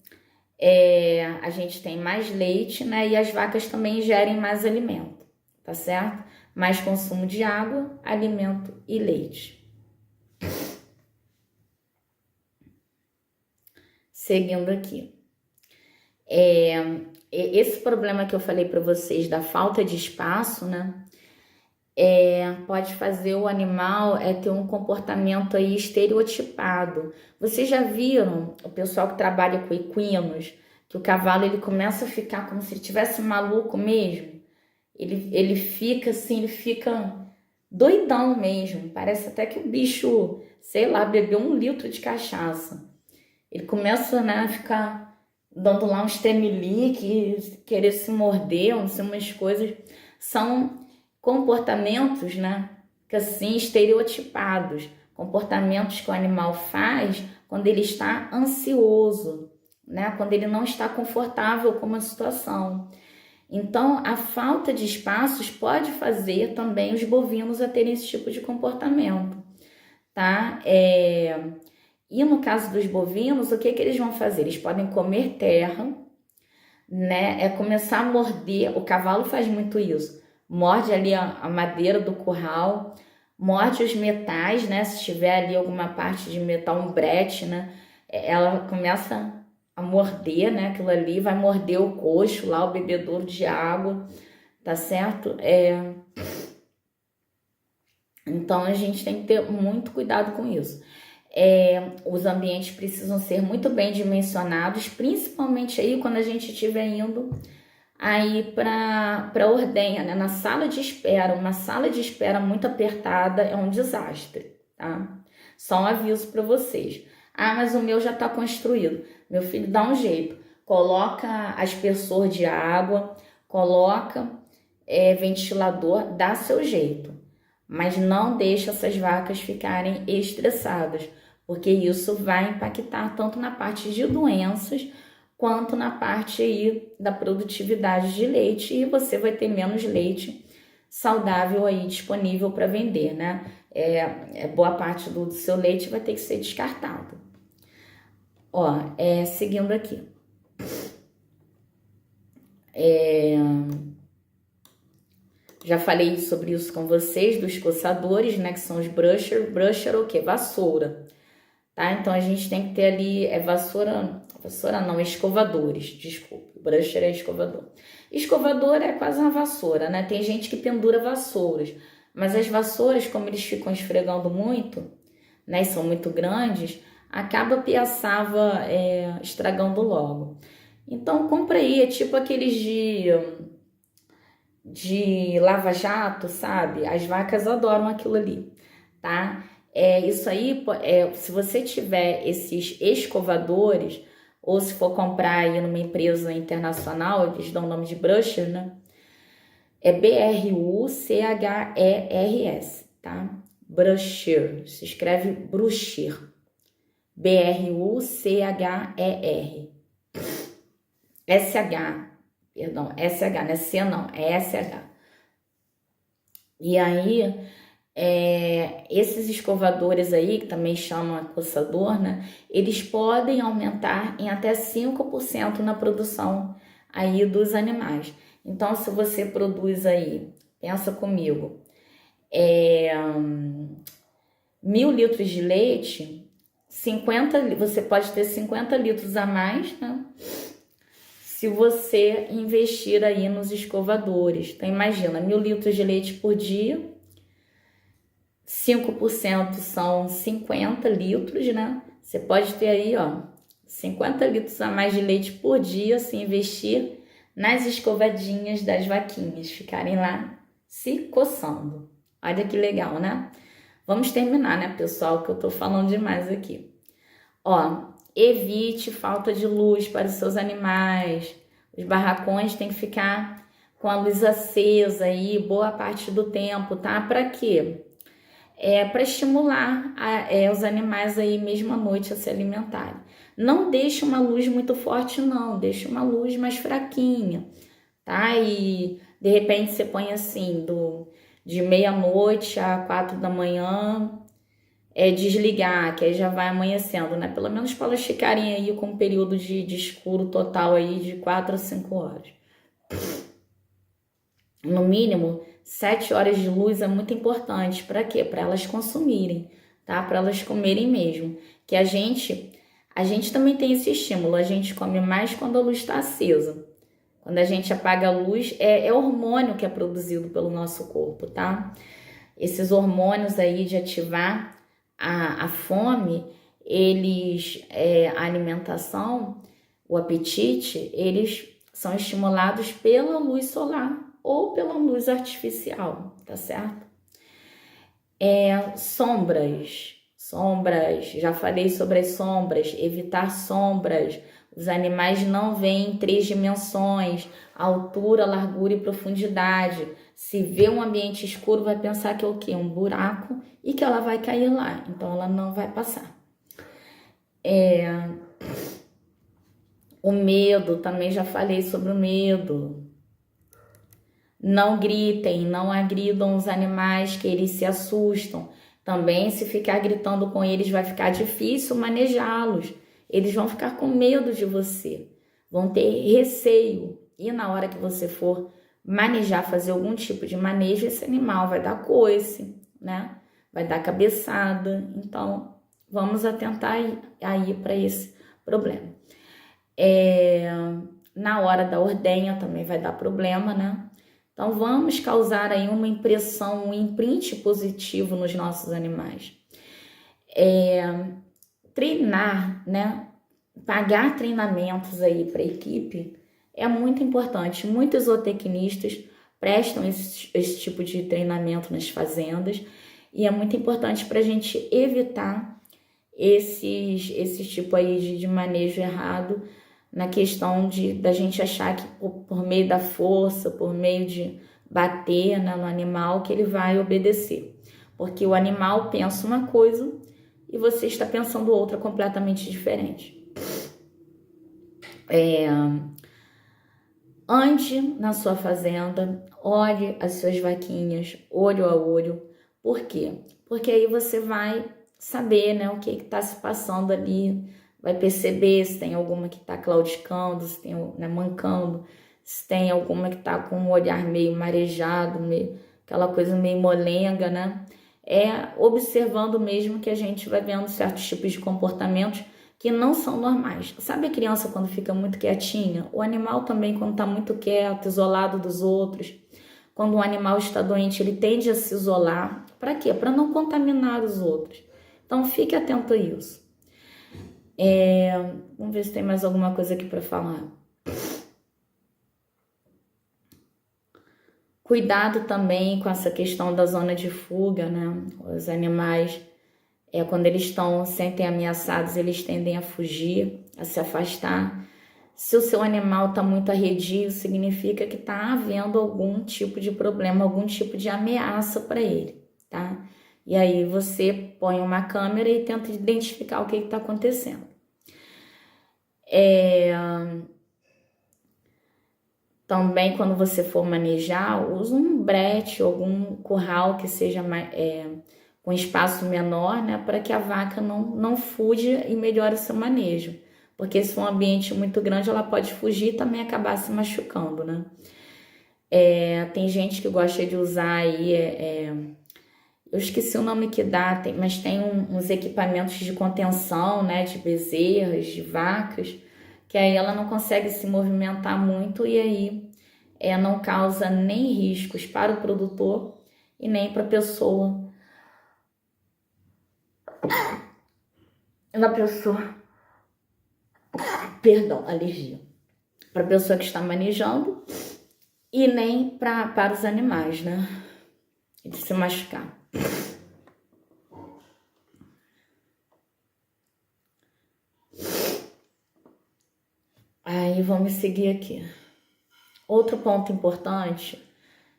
a gente tem mais leite, né? E as vacas também ingerem mais alimento, tá certo? Mais consumo de água, alimento e leite. Seguindo aqui. Esse problema que eu falei para vocês da falta de espaço, né? Pode fazer o animal ter um comportamento aí estereotipado. Vocês já viram o pessoal que trabalha com equinos, que o cavalo ele começa a ficar como se ele estivesse maluco mesmo? Ele fica assim, ele fica doidão mesmo. Parece até que o bicho, sei lá, bebeu 1 litro de cachaça. Ele começa, né, a ficar dando lá uns tremelique, querer se morder, não sei, umas coisas. São comportamentos, né, que assim, estereotipados. Comportamentos que o animal faz quando ele está ansioso, né, quando ele não está confortável com uma situação. Então, a falta de espaços pode fazer também os bovinos a terem esse tipo de comportamento, tá? E no caso dos bovinos, o que eles vão fazer? Eles podem comer terra, né? Começar a morder. O cavalo faz muito isso. Morde ali a madeira do curral, morde os metais, né? Se tiver ali alguma parte de metal, um brete, né? Ela começa a morder, né? Aquilo ali vai morder o coxo lá, o bebedouro de água, tá certo? Então a gente tem que ter muito cuidado com isso. Os ambientes precisam ser muito bem dimensionados, principalmente aí quando a gente estiver indo aí para ordenha, né? Na sala de espera. Uma sala de espera muito apertada é um desastre, tá? Só um aviso para vocês. Ah, mas o meu já está construído. Meu filho, dá um jeito. Coloca aspersor de água, coloca ventilador, dá seu jeito. Mas não deixa essas vacas ficarem estressadas, porque isso vai impactar tanto na parte de doenças quanto na parte aí da produtividade de leite, e você vai ter menos leite saudável aí disponível para vender, né? Boa parte do seu leite vai ter que ser descartado. Seguindo aqui. Já falei sobre isso com vocês, dos coçadores, né? Que são os brusher. Brusher é o quê? Vassoura. Tá? Então, a gente tem que ter ali, vassoura não, escovadores, desculpa. Brusher é escovador. Escovador é quase uma vassoura, né? Tem gente que pendura vassouras, mas as vassouras, como eles ficam esfregando muito, né? E são muito grandes, acaba a piaçava estragando logo. Então, compra aí, é tipo aqueles de lava-jato, sabe? As vacas adoram aquilo ali, tá? Isso aí, se você tiver esses escovadores, ou se for comprar aí numa empresa internacional, eles dão o nome de brusher, né? É BRUCHERS, tá? Brucher, se escreve Brucher, B-R-U-C-H-E-R. S-H, perdão, S-H, não é C não, é S-H. E aí, esses escovadores aí, que também chamam coçador, né? Eles podem aumentar em até 5% na produção aí dos animais. Então, se você produz aí, pensa comigo, 1.000 litros de leite, você pode ter 50 litros a mais, né? Se você investir aí nos escovadores. Então, imagina, 1.000 litros de leite por dia, 5% são 50 litros, né? Você pode ter aí, 50 litros a mais de leite por dia se investir nas escovadinhas das vaquinhas, ficarem lá se coçando. Olha que legal, né? Vamos terminar, né, pessoal, que eu tô falando demais aqui. Evite falta de luz para os seus animais. Os barracões têm que ficar com a luz acesa aí boa parte do tempo, tá? Para quê? Para estimular os animais aí mesmo à noite a se alimentarem. Não deixe uma luz muito forte, não. Deixe uma luz mais fraquinha, tá? E de repente você põe assim, de meia-noite a 4 da manhã, desligar, que aí já vai amanhecendo, né? Pelo menos para elas ficarem aí com um período de escuro total aí de 4 a 5 horas. No mínimo, 7 horas de luz é muito importante. Para quê? Para elas consumirem, tá? Para elas comerem mesmo. Que a gente também tem esse estímulo. A gente come mais quando a luz está acesa. Quando a gente apaga a luz, é hormônio que é produzido pelo nosso corpo, tá? Esses hormônios aí de ativar a fome, a alimentação, o apetite, eles são estimulados pela luz solar ou pela luz artificial, tá certo? Sombras, já falei sobre as sombras, evitar sombras. Os animais não veem em 3 dimensões, altura, largura e profundidade. Se vê um ambiente escuro, vai pensar que é o quê? Um buraco e que ela vai cair lá. Então, ela não vai passar. O medo, também já falei sobre o medo. Não gritem, não agridam os animais que eles se assustam. Também, se ficar gritando com eles, vai ficar difícil manejá-los. Eles vão ficar com medo de você, vão ter receio. E na hora que você for manejar, fazer algum tipo de manejo, esse animal vai dar coice, né? Vai dar cabeçada. Então, vamos atentar aí para esse problema. Na hora da ordenha também vai dar problema, né? Então, vamos causar aí uma impressão, um imprint positivo nos nossos animais. Treinar, né? Pagar treinamentos aí para a equipe é muito importante. Muitos zootecnistas prestam esse tipo de treinamento nas fazendas e é muito importante para a gente evitar esse tipo aí de manejo errado, na questão da gente achar que por meio da força, por meio de bater, né, no animal, que ele vai obedecer. Porque o animal pensa uma coisa e você está pensando outra completamente diferente. Ande na sua fazenda, olhe as suas vaquinhas, olho a olho. Por quê? Porque aí você vai saber, né, o que está se passando ali, vai perceber se tem alguma que está claudicando, se tem, né, mancando, se tem alguma que está com um olhar meio marejado, aquela coisa meio molenga, né? Observando mesmo que a gente vai vendo certos tipos de comportamentos que não são normais. Sabe a criança quando fica muito quietinha? O animal também, quando está muito quieto, isolado dos outros. Quando um animal está doente, ele tende a se isolar. Para quê? Para não contaminar os outros. Então, fique atento a isso. Vamos ver se tem mais alguma coisa aqui para falar. Cuidado também com essa questão da zona de fuga, né? Os animais, quando eles sentem ameaçados, eles tendem a fugir, a se afastar. Se o seu animal está muito arredio, significa que está havendo algum tipo de problema, algum tipo de ameaça para ele, tá? E aí você põe uma câmera e tenta identificar o que está acontecendo. Também, quando você for manejar, usa um brete ou algum curral que seja com espaço menor, né? Para que a vaca não fuja e melhore o seu manejo. Porque se for um ambiente muito grande, ela pode fugir e também acabar se machucando, né? Tem gente que gosta de usar aí, eu esqueci o nome que dá, mas tem uns equipamentos de contenção, né? De bezerras, de vacas, que aí ela não consegue se movimentar muito e aí não causa nem riscos para o produtor e nem para a pessoa. Perdão, alergia. Para a pessoa que está manejando e nem para os animais, né? De se machucar. Aí vamos seguir aqui. Outro ponto importante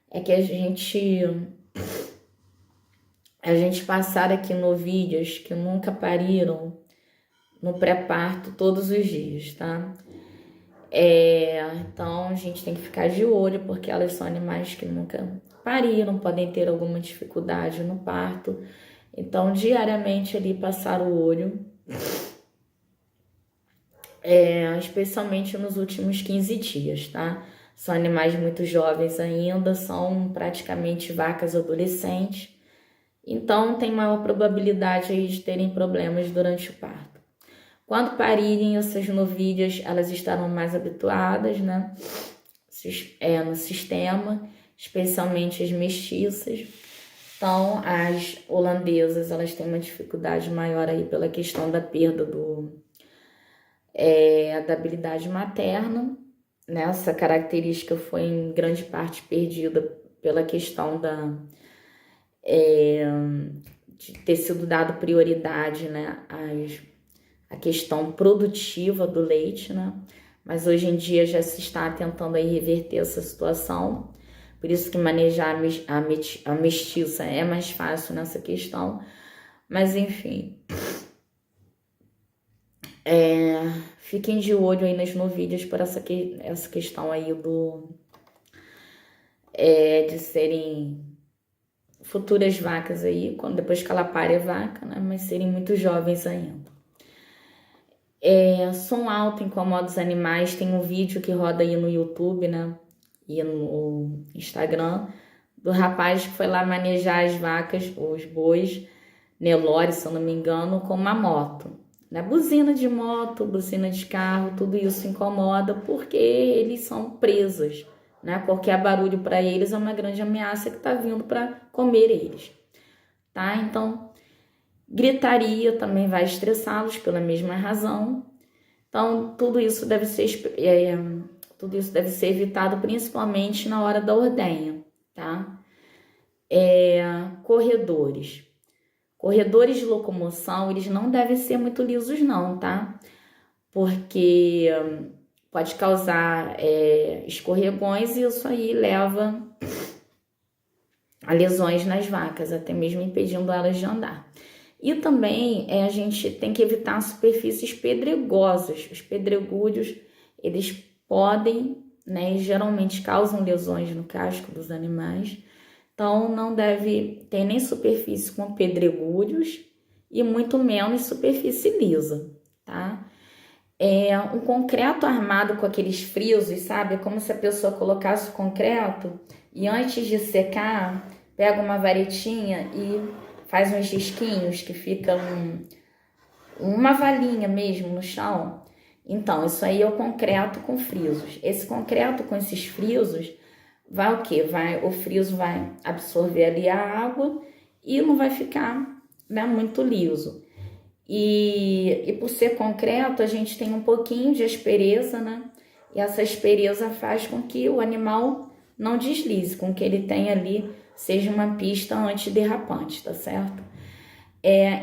é que a gente passar aqui novilhas que nunca pariram no pré-parto todos os dias, tá? Então a gente tem que ficar de olho, porque elas são animais que nunca pariram, podem ter alguma dificuldade no parto. Então, diariamente ali passar o olho, especialmente nos últimos 15 dias, tá? São animais muito jovens ainda, são praticamente vacas adolescentes, então tem maior probabilidade aí de terem problemas durante o parto. Quando parirem essas novilhas, elas estarão mais habituadas, né? No sistema, especialmente as mestiças. Então, as holandesas, elas têm uma dificuldade maior aí pela questão da perda da habilidade materna, né? Essa característica foi em grande parte perdida pela questão de ter sido dado prioridade, né, a questão produtiva do leite, né? Mas hoje em dia já se está tentando aí reverter essa situação. Por isso que manejar a mestiça é mais fácil nessa questão. Mas enfim, fiquem de olho aí nas novilhas por essa questão aí de serem futuras vacas aí, depois que ela pare vaca, né? Mas serem muito jovens ainda. Som alto incomoda os animais. Tem um vídeo que roda aí no YouTube, né? E no Instagram, do rapaz que foi lá manejar as vacas, os bois, Nelore, se eu não me engano, com uma moto. Né? Buzina de moto, buzina de carro, tudo isso incomoda porque eles são presas. Né? Qualquer barulho para eles é uma grande ameaça que está vindo para comer eles. Tá? Então, gritaria também vai estressá-los pela mesma razão. Então, tudo isso deve ser evitado principalmente na hora da ordenha, tá? Corredores. Corredores de locomoção, eles não devem ser muito lisos não, tá? Porque pode causar escorregões e isso aí leva a lesões nas vacas, até mesmo impedindo elas de andar. E também a gente tem que evitar superfícies pedregosas. Os pedregulhos, eles podem, né, e geralmente causam lesões no casco dos animais. Então, não deve ter nem superfície com pedregulhos e muito menos superfície lisa, tá? Um concreto armado com aqueles frisos, sabe? É como se a pessoa colocasse o concreto e antes de secar, pega uma varetinha e faz uns risquinhos que fica uma valinha mesmo no chão. Então, isso aí é o concreto com frisos. Esse concreto com esses frisos vai o quê? O friso vai absorver ali a água e não vai ficar, né, muito liso. E por ser concreto, a gente tem um pouquinho de aspereza, né? E essa aspereza faz com que o animal não deslize, com que ele tenha ali, seja uma pista antiderrapante, tá certo?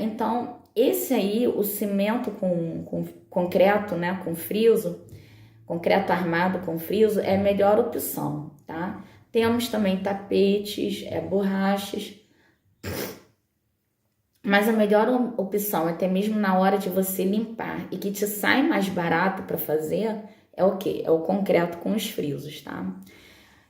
Então, esse aí, o cimento com concreto, né, com friso, concreto armado com friso, é a melhor opção, tá? Temos também tapetes, borrachas, Mas a melhor opção, até mesmo na hora de você limpar e que te sai mais barato para fazer, é o quê? É o concreto com os frisos, tá?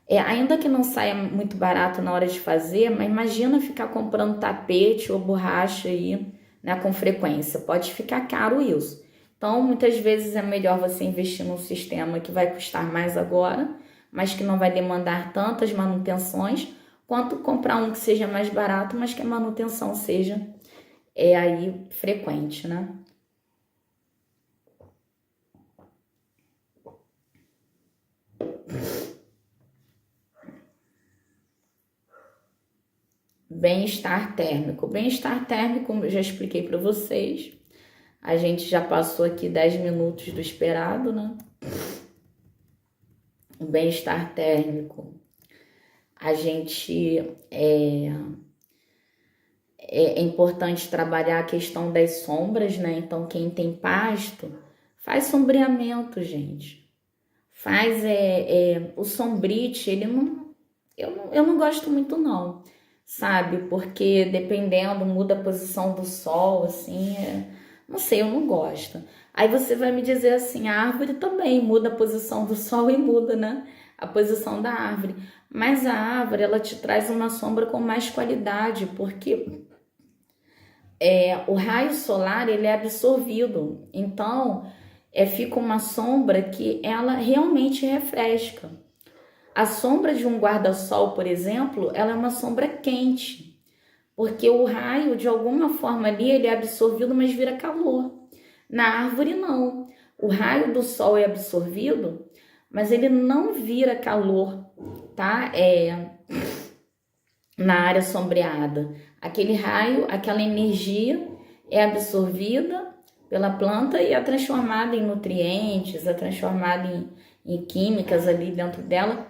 Ainda que não saia muito barato na hora de fazer, mas imagina ficar comprando tapete ou borracha aí, né, com frequência. Pode ficar caro isso. Então, muitas vezes é melhor você investir num sistema que vai custar mais agora, mas que não vai demandar tantas manutenções, quanto comprar um que seja mais barato, mas que a manutenção seja aí frequente, né? Bem-estar térmico. Bem-estar térmico, eu já expliquei para vocês. A gente já passou aqui 10 minutos do esperado, né? O bem-estar térmico. A gente é importante trabalhar a questão das sombras, né? Então, quem tem pasto, faz sombreamento, gente. Faz o sombrite, eu não gosto muito não, sabe? Porque dependendo, muda a posição do sol, assim, não sei, eu não gosto. Aí você vai me dizer assim, a árvore também muda a posição do sol e muda, né? A posição da árvore. Mas a árvore, ela te traz uma sombra com mais qualidade, porque o raio solar, ele é absorvido. Então, fica uma sombra que ela realmente refresca. A sombra de um guarda-sol, por exemplo, ela é uma sombra quente, porque o raio, de alguma forma ali, ele é absorvido, mas vira calor. Na árvore, não. O raio do sol é absorvido, mas ele não vira calor, tá? Na área sombreada. Aquele raio, aquela energia é absorvida pela planta e é transformada em nutrientes, é transformada em químicas ali dentro dela.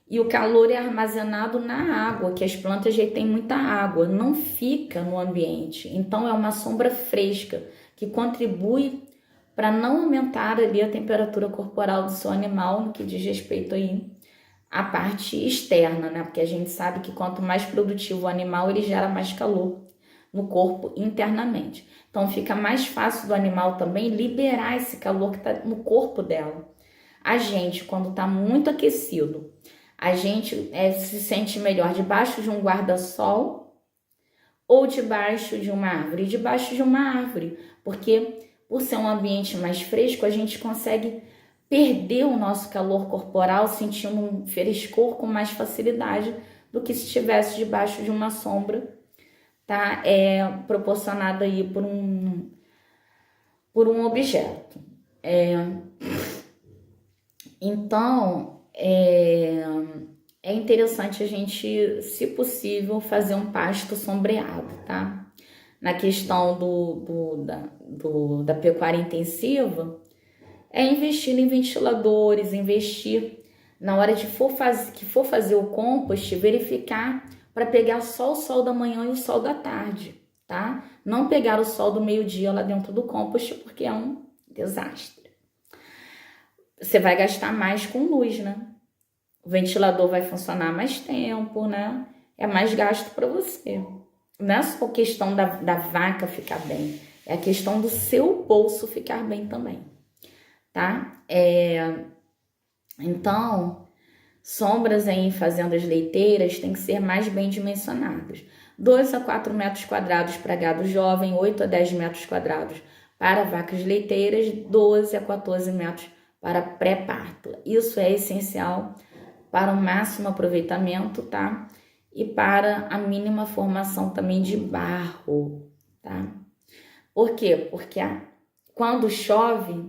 E o calor é armazenado na água, que as plantas já têm muita água, não fica no ambiente. Então é uma sombra fresca que contribui para não aumentar ali a temperatura corporal do seu animal no que diz respeito aí à parte externa, né? Porque a gente sabe que quanto mais produtivo o animal, ele gera mais calor no corpo internamente. Então fica mais fácil do animal também liberar esse calor que está no corpo dela. A gente, quando está muito aquecido, a gente se sente melhor debaixo de um guarda-sol ou debaixo de uma árvore? Debaixo de uma árvore, porque por ser um ambiente mais fresco, a gente consegue perder o nosso calor corporal, sentindo um frescor com mais facilidade do que se estivesse debaixo de uma sombra, tá? Proporcionada aí por um objeto. Então, é interessante a gente, se possível, fazer um pasto sombreado, tá? Na questão da pecuária intensiva, investir em ventiladores, investir na hora que for fazer o compost, verificar para pegar só o sol da manhã e o sol da tarde, tá? Não pegar o sol do meio-dia lá dentro do compost, porque é um desastre. Você vai gastar mais com luz, né? O ventilador vai funcionar mais tempo, né? É mais gasto para você. Não é só a questão da vaca ficar bem, é a questão do seu bolso ficar bem também, tá? Então, sombras em fazendas leiteiras têm que ser mais bem dimensionadas. 2 a 4 metros quadrados para gado jovem, 8 a 10 metros quadrados para vacas leiteiras, 12 a 14 metros para pré-parto. Isso é essencial para o máximo aproveitamento, tá? E para a mínima formação também de barro, tá? Por quê? Porque quando chove,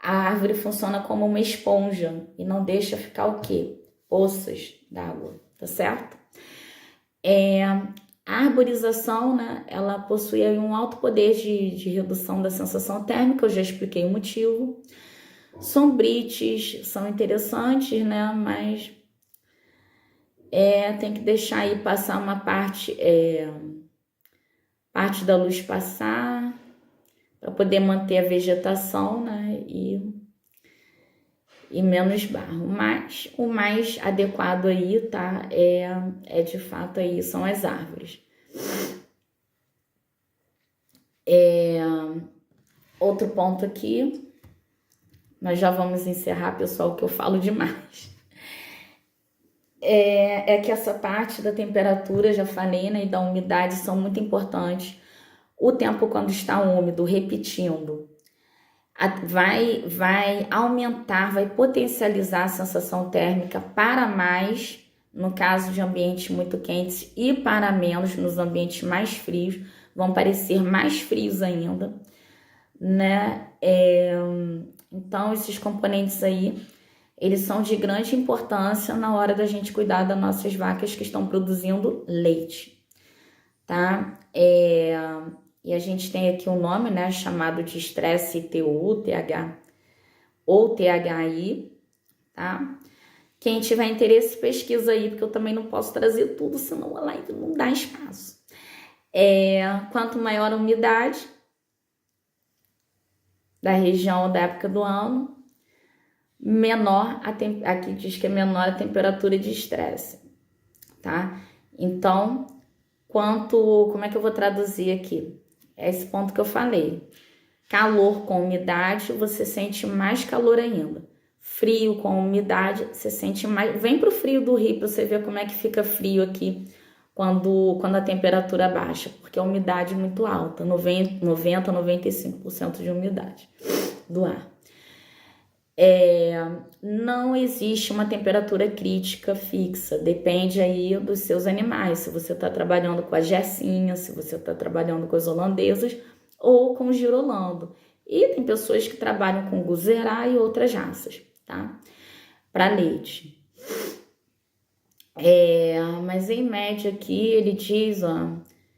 a árvore funciona como uma esponja e não deixa ficar o quê? Poças d'água, tá certo? A arborização, né, ela possui um alto poder de redução da sensação térmica, eu já expliquei o motivo. Sombrites são interessantes, né, mas tem que deixar aí passar uma parte da luz passar, para poder manter a vegetação, né, e menos barro. Mas o mais adequado aí, tá, de fato aí são as árvores. Outro ponto aqui, nós já vamos encerrar, pessoal, que eu falo demais. É que essa parte da temperatura, já falei, né, e da umidade são muito importantes. O tempo quando está úmido, repetindo, vai aumentar, vai potencializar a sensação térmica para mais, no caso de ambientes muito quentes, e para menos nos ambientes mais frios, vão parecer mais frios ainda, né? Então, esses componentes aí, eles são de grande importância na hora da gente cuidar das nossas vacas que estão produzindo leite, tá? E a gente tem aqui um nome, né, chamado de estresse TU-TH ou THI, tá? Quem tiver interesse, pesquisa aí, porque eu também não posso trazer tudo, senão a live não dá espaço. Quanto maior a umidade da região da época do ano, menor aqui diz que é menor a temperatura de estresse, tá? Então, como é que eu vou traduzir aqui? É esse ponto que eu falei. Calor com umidade, você sente mais calor ainda. Frio com umidade, você sente mais. Vem pro frio do Rio para você ver como é que fica frio aqui quando a temperatura baixa, porque a umidade é muito alta, 90, 95% de umidade do ar. Não existe uma temperatura crítica fixa, depende aí dos seus animais, se você está trabalhando com a gersinha, se você está trabalhando com as holandesas ou com o girolando. E tem pessoas que trabalham com guzerá e outras raças, tá? Para leite. Mas em média aqui ele diz, ó,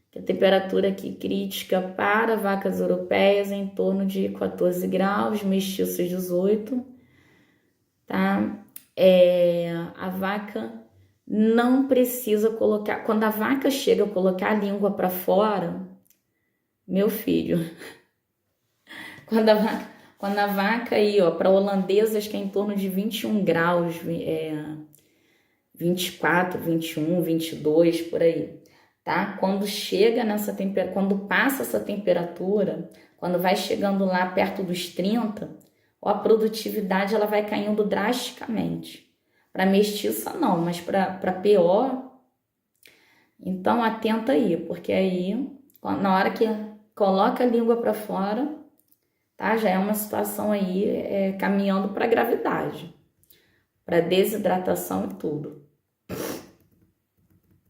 que a temperatura aqui crítica para vacas europeias é em torno de 14 graus, mestiços 18, tá? A vaca não precisa colocar, quando a vaca chega a colocar a língua para fora, meu filho, quando a vaca aí, ó, para holandesas que é em torno de 21 graus, 24, 21, 22, por aí, tá? Quando chega nessa temperatura, quando passa essa temperatura, quando vai chegando lá perto dos 30, a produtividade ela vai caindo drasticamente. Para mestiça não, mas para PO, então atenta aí, porque aí na hora que coloca a língua para fora, tá? Já é uma situação aí caminhando para gravidade, para desidratação e tudo.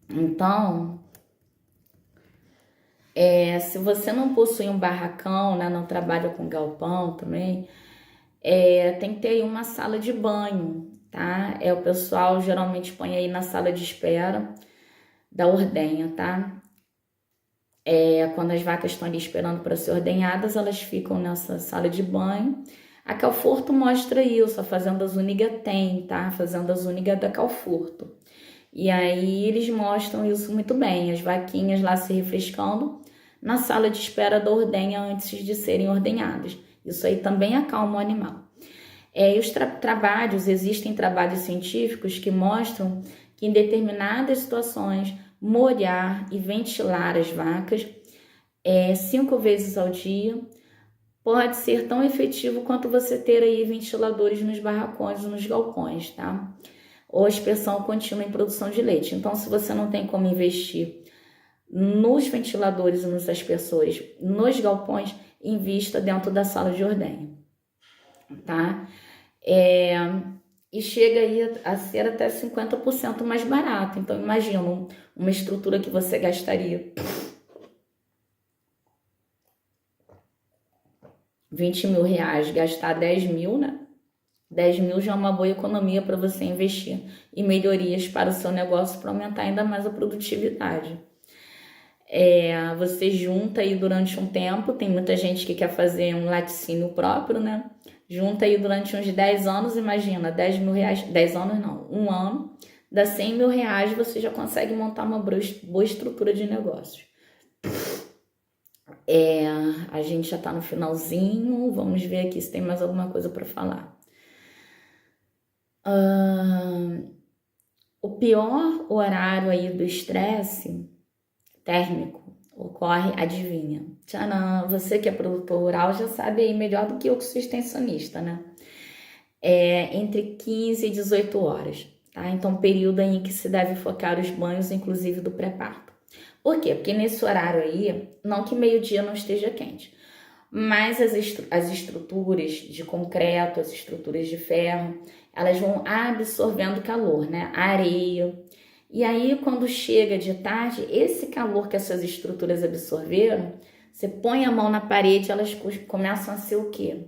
Então, se você não possui um barracão, né, não trabalha com galpão também, tem que ter aí uma sala de banho, tá? O pessoal geralmente põe aí na sala de espera da ordenha, tá? Quando as vacas estão ali esperando para ser ordenhadas, elas ficam nessa sala de banho. A Calforto mostra isso, a Fazenda Zúñiga tem, tá? A Fazenda Zúñiga da Calforto. E aí eles mostram isso muito bem, as vaquinhas lá se refrescando na sala de espera da ordenha antes de serem ordenhadas. Isso aí também acalma o animal. E os trabalhos, existem trabalhos científicos que mostram que em determinadas situações, molhar e ventilar as vacas 5 vezes ao dia pode ser tão efetivo quanto você ter aí ventiladores nos barracões ou nos galpões, tá? Ou aspersão contínua em produção de leite. Então, se você não tem como investir nos ventiladores e nos aspersores, nos galpões, invista dentro da sala de ordenha, tá? E chega aí a ser até 50% mais barato. Então, imagina uma estrutura que você gastaria 20 mil reais, gastar 10 mil, né? 10 mil já é uma boa economia para você investir em melhorias para o seu negócio para aumentar ainda mais a produtividade. Você junta aí durante um tempo, tem muita gente que quer fazer um laticínio próprio, né? Junta aí durante uns 10 anos, imagina, 10 mil reais, 10 anos não, um ano, dá 100 mil reais, você já consegue montar uma boa estrutura de negócio. A gente já tá no finalzinho, vamos ver aqui se tem mais alguma coisa para falar. O pior horário aí do estresse térmico ocorre, adivinha? Tcharam, você que é produtor rural já sabe aí melhor do que eu que sou extensionista, né? Entre 15 e 18 horas, tá? Então, período em que se deve focar os banhos, inclusive do pré-parto. Por quê? Porque nesse horário aí, não que meio-dia não esteja quente, mas as estruturas de concreto, as estruturas de ferro, elas vão absorvendo calor, né? A areia. E aí, quando chega de tarde, esse calor que essas estruturas absorveram, você põe a mão na parede, elas começam a ser o quê?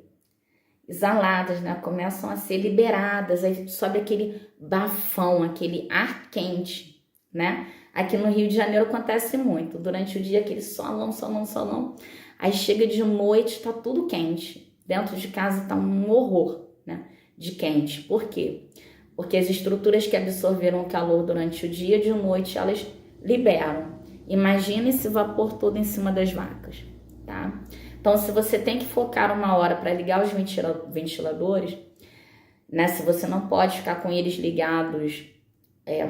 Exaladas, né? Começam a ser liberadas, aí sobe aquele bafão, aquele ar quente, né? Aqui no Rio de Janeiro acontece muito, durante o dia aquele solão, solão, solão, aí chega de noite, tá tudo quente, dentro de casa tá um horror, né? De quente, por quê? Porque as estruturas que absorveram o calor durante o dia, de noite elas liberam. Imagina esse vapor todo em cima das vacas, tá? Então, se você tem que focar uma hora para ligar os ventiladores, né? Se você não pode ficar com eles ligados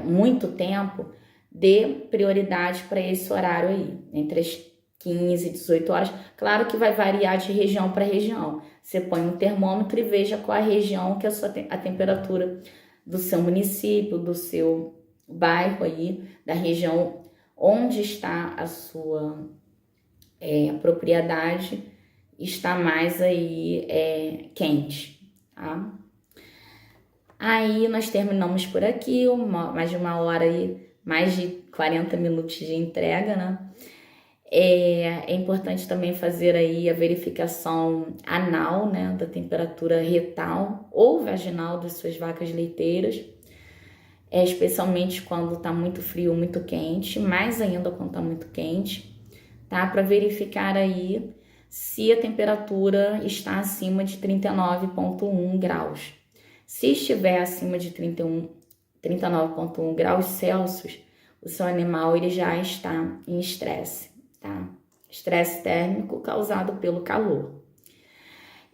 muito tempo, dê prioridade para esse horário aí, entre as 15 e 18 horas. Claro que vai variar de região para região. Você põe um termômetro e veja qual a região que a temperatura do seu município, do seu bairro aí, da região onde está a sua propriedade, está mais aí quente, tá? Aí nós terminamos por aqui, mais de uma hora aí, mais de 40 minutos de entrega, né? É importante também fazer aí a verificação anal, né, da temperatura retal ou vaginal das suas vacas leiteiras, especialmente quando tá muito frio, muito quente, mais ainda quando tá muito quente, tá? Para verificar aí se a temperatura está acima de 39,1 graus. Se estiver acima de 39,1 graus Celsius, o seu animal ele já está em estresse, tá? Estresse térmico causado pelo calor.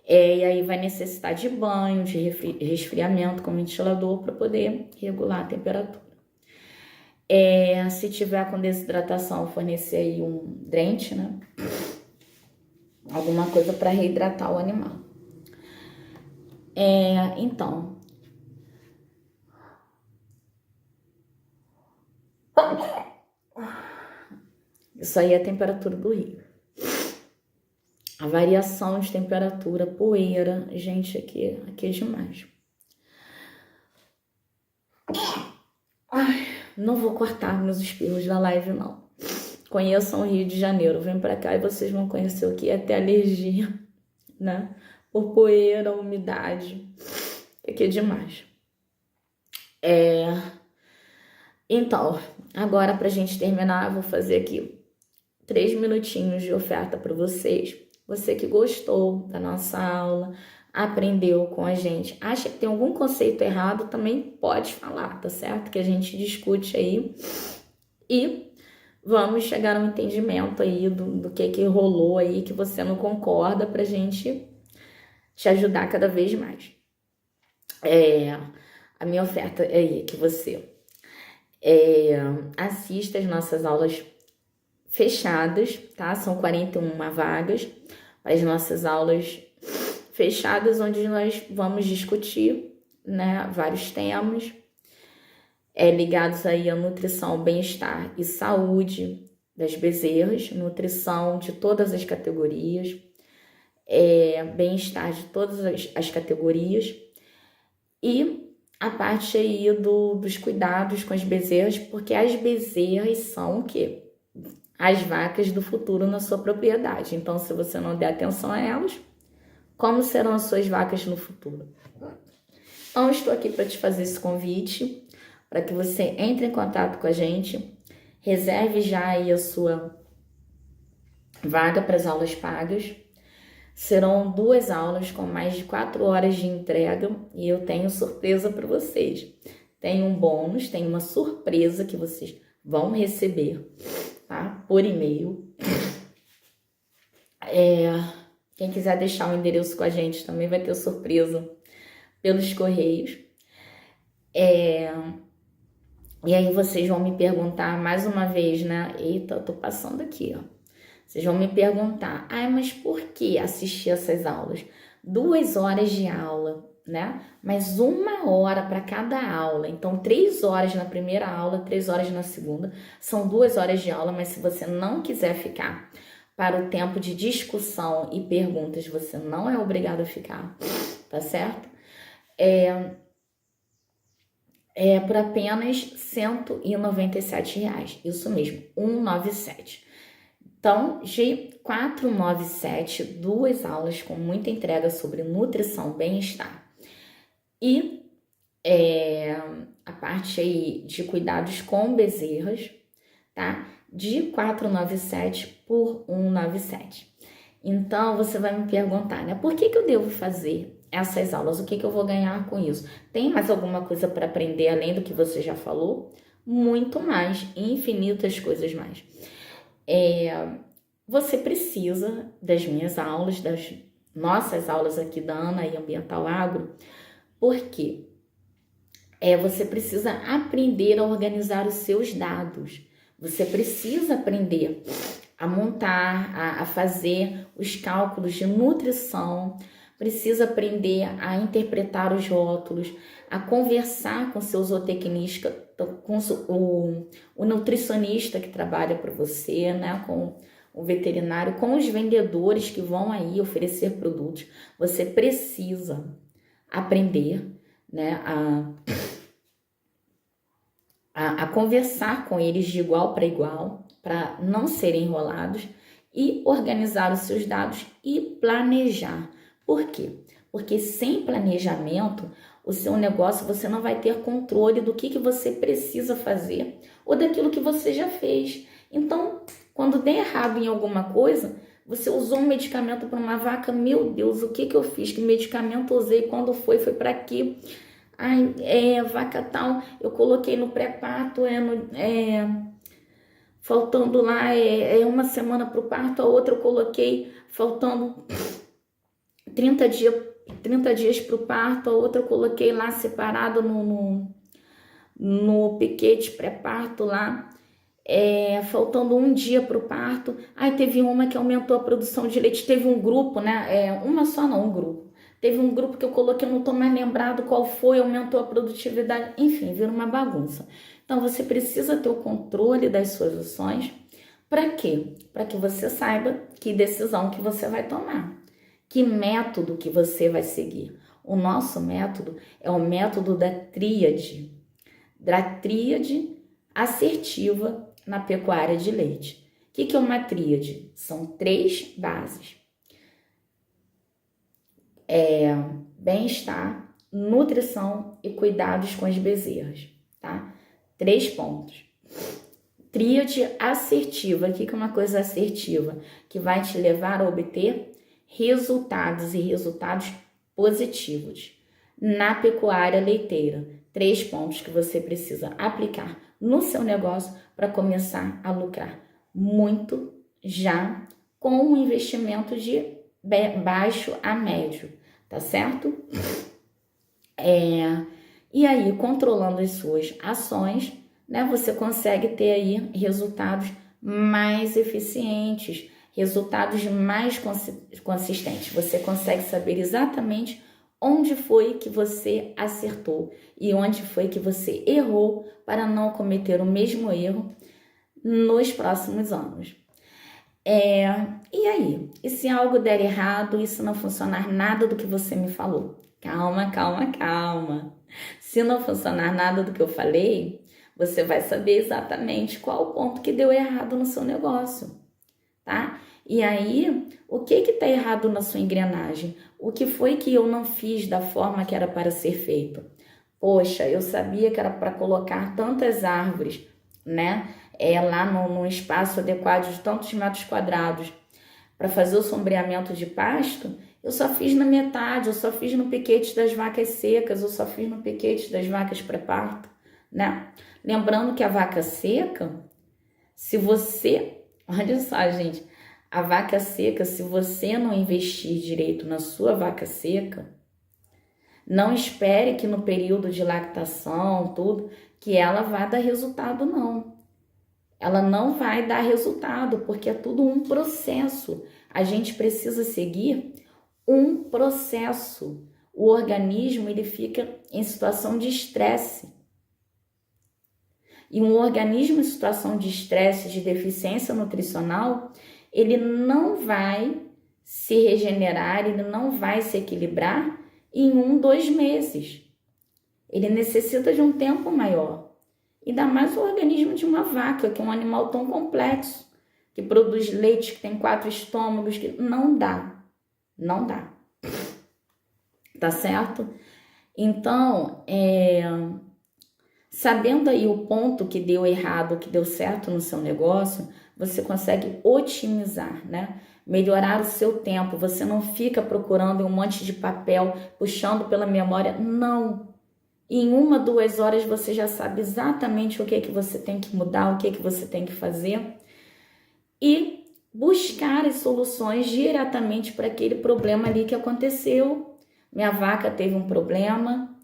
E aí vai necessitar de banho, de resfriamento com ventilador para poder regular a temperatura. Se tiver com desidratação, fornecer aí um drente, né? Alguma coisa para reidratar o animal. Então, isso aí é a temperatura do rio. A variação de temperatura, poeira, gente, aqui é demais. Ai, não vou cortar meus espirros na live, não. Conheçam o Rio de Janeiro, vem pra cá e vocês vão conhecer o que é ter alergia, né? Por poeira, umidade. Aqui é demais. Então, agora pra gente terminar, eu vou fazer aqui 3 minutinhos de oferta para vocês. Você que gostou da nossa aula, aprendeu com a gente, acha que tem algum conceito errado, também pode falar, tá certo? Que a gente discute aí e vamos chegar a um entendimento aí do que rolou aí, que você não concorda, pra gente te ajudar cada vez mais. A minha oferta é aí, que você assista as nossas aulas fechadas, tá? São 41 vagas para as nossas aulas fechadas, onde nós vamos discutir, né, vários temas ligados aí à nutrição, bem-estar e saúde das bezerras, nutrição de todas as categorias, bem-estar de todas as categorias e a parte aí dos cuidados com as bezerras, porque as bezerras são o quê? As vacas do futuro na sua propriedade. Então, se você não der atenção a elas, como serão as suas vacas no futuro? Então, estou aqui para te fazer esse convite, para que você entre em contato com a gente, reserve já aí a sua vaga para as aulas pagas. Serão 2 aulas com mais de 4 horas de entrega e eu tenho surpresa para vocês. Tem um bônus, tem uma surpresa que vocês vão receber, tá? Por e-mail. Quem quiser deixar o endereço com a gente também vai ter surpresa pelos correios. E aí vocês vão me perguntar mais uma vez, né? Eita, eu tô passando aqui, ó. Vocês vão me perguntar, mas por que assistir essas aulas? 2 horas de aula, né? Mas 1 hora para cada aula. Então, 3 horas na primeira aula, 3 horas na segunda. São 2 horas de aula, mas se você não quiser ficar para o tempo de discussão e perguntas, você não é obrigado a ficar, tá certo? É por apenas R$ 197. Isso mesmo, 197. Então, G497, 2 aulas com muita entrega sobre nutrição, bem-estar. E a parte aí de cuidados com bezerras, tá? De 497 por 197. Então, você vai me perguntar, né? Por que eu devo fazer essas aulas? O que eu vou ganhar com isso? Tem mais alguma coisa para aprender além do que você já falou? Muito mais, infinitas coisas mais. Você precisa das minhas aulas, das nossas aulas aqui da Ana e Ambiental Agro, porque você precisa aprender a organizar os seus dados. Você precisa aprender a montar, a fazer os cálculos de nutrição, precisa aprender a interpretar os rótulos, a conversar com seu zootecnista, com o nutricionista que trabalha para você, né, com o veterinário, com os vendedores que vão aí oferecer produtos. Você precisa aprender, né, a conversar com eles de igual para igual, para não serem enrolados, e organizar os seus dados e planejar. Por quê? Porque sem planejamento, o seu negócio, você não vai ter controle do que você precisa fazer ou daquilo que você já fez. Então, quando der errado em alguma coisa, você usou um medicamento para uma vaca, meu Deus, o que eu fiz? Que medicamento usei? Quando foi? Foi para quê? Vaca tal, eu coloquei no pré-parto, faltando lá, 1 semana para o parto, a outra eu coloquei faltando 30 dias para o parto, a outra eu coloquei lá separado no piquete pré-parto lá, faltando 1 dia para o parto. Aí teve uma que aumentou a produção de leite, teve um grupo, né? Uma só não, um grupo. Teve um grupo que eu coloquei, eu não estou mais lembrado qual foi, aumentou a produtividade, enfim, vira uma bagunça. Então, você precisa ter o controle das suas ações. Para quê? Para que você saiba que decisão que você vai tomar, que método que você vai seguir. O nosso método é o método da tríade assertiva na pecuária de leite. O que é uma tríade? São 3 bases. Bem-estar, nutrição e cuidados com as bezerras, tá? 3 pontos. Tríade assertiva, o que é uma coisa assertiva? Que vai te levar a obter resultados e resultados positivos. Na pecuária leiteira, 3 pontos que você precisa aplicar no seu negócio para começar a lucrar muito já com um investimento de baixo a médio, tá certo? E aí, controlando as suas ações, né, você consegue ter aí resultados mais eficientes, resultados mais consistentes. Você consegue saber exatamente onde foi que você acertou e onde foi que você errou para não cometer o mesmo erro nos próximos anos. E aí? E se algo der errado, isso não funcionar nada do que você me falou? Calma, calma, calma. Se não funcionar nada do que eu falei, você vai saber exatamente qual o ponto que deu errado no seu negócio, tá? E aí, o que está errado na sua engrenagem? O que foi que eu não fiz da forma que era para ser feito? Poxa, eu sabia que era para colocar tantas árvores, né? Lá num espaço adequado de tantos metros quadrados para fazer o sombreamento de pasto, eu só fiz na metade, eu só fiz no piquete das vacas secas, eu só fiz no piquete das vacas pré-parto, né? Lembrando que a vaca seca, se você... Olha só, gente, a vaca seca, se você não investir direito na sua vaca seca, não espere que no período de lactação, tudo, que ela vai dar resultado, não. Ela não vai dar resultado, porque é tudo um processo. A gente precisa seguir um processo. O organismo, ele fica em situação de estresse. E um organismo em situação de estresse, de deficiência nutricional, ele não vai se regenerar, ele não vai se equilibrar em 2 meses. Ele necessita de um tempo maior. Ainda mais o organismo de uma vaca, que é um animal tão complexo, que produz leite, que tem 4 estômagos, que não dá. Não dá. Tá certo? Então, sabendo aí o ponto que deu errado, que deu certo no seu negócio, você consegue otimizar, né? Melhorar o seu tempo. Você não fica procurando um monte de papel, puxando pela memória. Não. Em 1, 2 horas você já sabe exatamente o que você tem que mudar, o que você tem que fazer. E buscar as soluções diretamente para aquele problema ali que aconteceu. Minha vaca teve um problema,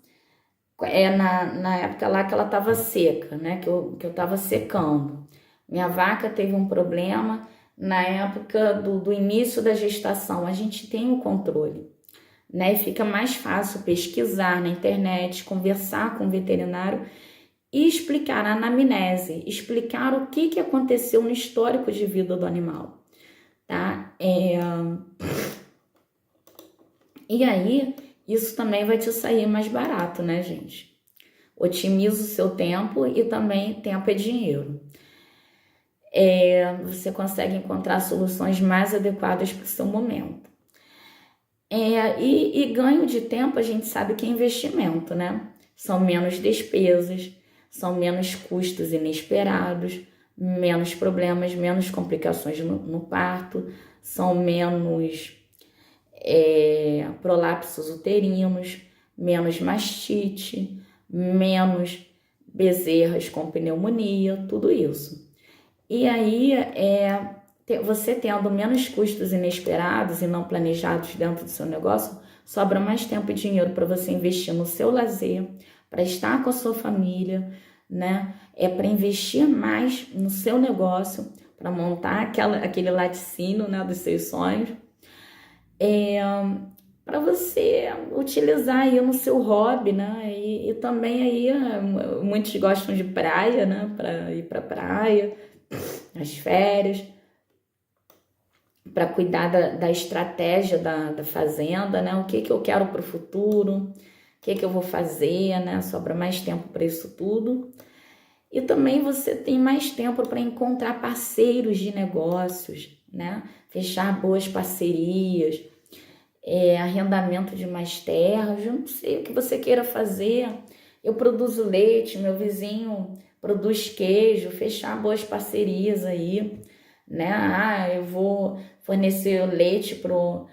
na época lá que ela estava seca, né? Que eu estava secando. Minha vaca teve um problema na época do início da gestação. A gente tem o controle, né? E fica mais fácil pesquisar na internet, conversar com o veterinário e explicar a anamnese, explicar o que aconteceu no histórico de vida do animal, tá? E aí, isso também vai te sair mais barato, né, gente? Otimiza o seu tempo e também tempo é dinheiro. Você consegue encontrar soluções mais adequadas para o seu momento. E ganho de tempo, a gente sabe que é investimento, né? São menos despesas, são menos custos inesperados, menos problemas, menos complicações no parto, são menos prolapsos uterinos, menos mastite, menos bezerras com pneumonia, tudo isso. E aí, você tendo menos custos inesperados e não planejados dentro do seu negócio, sobra mais tempo e dinheiro para você investir no seu lazer, para estar com a sua família, né? Para investir mais no seu negócio, para montar aquele laticínio, né, dos seus sonhos, para você utilizar aí no seu hobby, né? E também aí muitos gostam de praia, né? Para ir para praia, nas férias, para cuidar da estratégia da fazenda, né? O que eu quero para o futuro, o que eu vou fazer, né? Sobra mais tempo para isso tudo. E também você tem mais tempo para encontrar parceiros de negócios, né? Fechar boas parcerias, arrendamento de mais terras, eu não sei o que você queira fazer. Eu produzo leite, meu vizinho produz queijo, fechar boas parcerias aí, né? Eu vou fornecer leite pro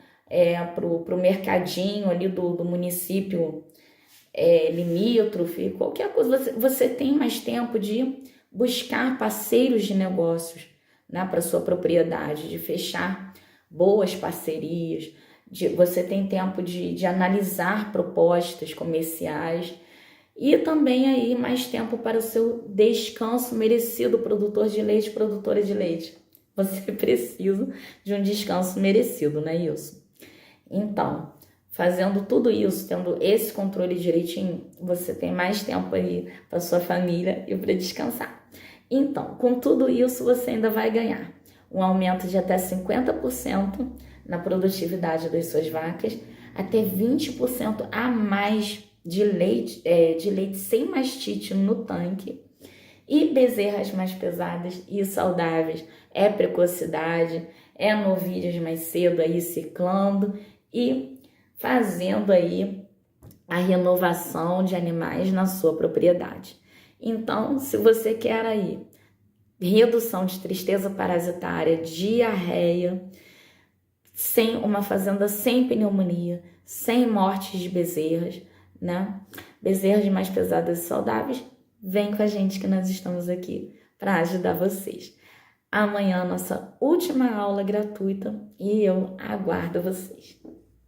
mercadinho ali do município limítrofe, qualquer coisa. Você tem mais tempo de buscar parceiros de negócios, né, para sua propriedade, de fechar boas parcerias. Você tem tempo de analisar propostas comerciais e também aí mais tempo para o seu descanso merecido, produtor de leite, produtora de leite. Você precisa de um descanso merecido, não é isso? Então, fazendo tudo isso, tendo esse controle direitinho, você tem mais tempo aí para sua família e para descansar. Então, com tudo isso, você ainda vai ganhar um aumento de até 50% na produtividade das suas vacas, até 20% a mais de leite sem mastite no tanque, e bezerras mais pesadas e saudáveis, precocidade, novilhas mais cedo aí ciclando e fazendo aí a renovação de animais na sua propriedade. Então, se você quer aí redução de tristeza parasitária, diarreia, sem uma fazenda sem pneumonia, sem mortes de bezerras, né? Bezerras mais pesadas e saudáveis, vem com a gente que nós estamos aqui para ajudar vocês. Amanhã, nossa última aula gratuita e eu aguardo vocês.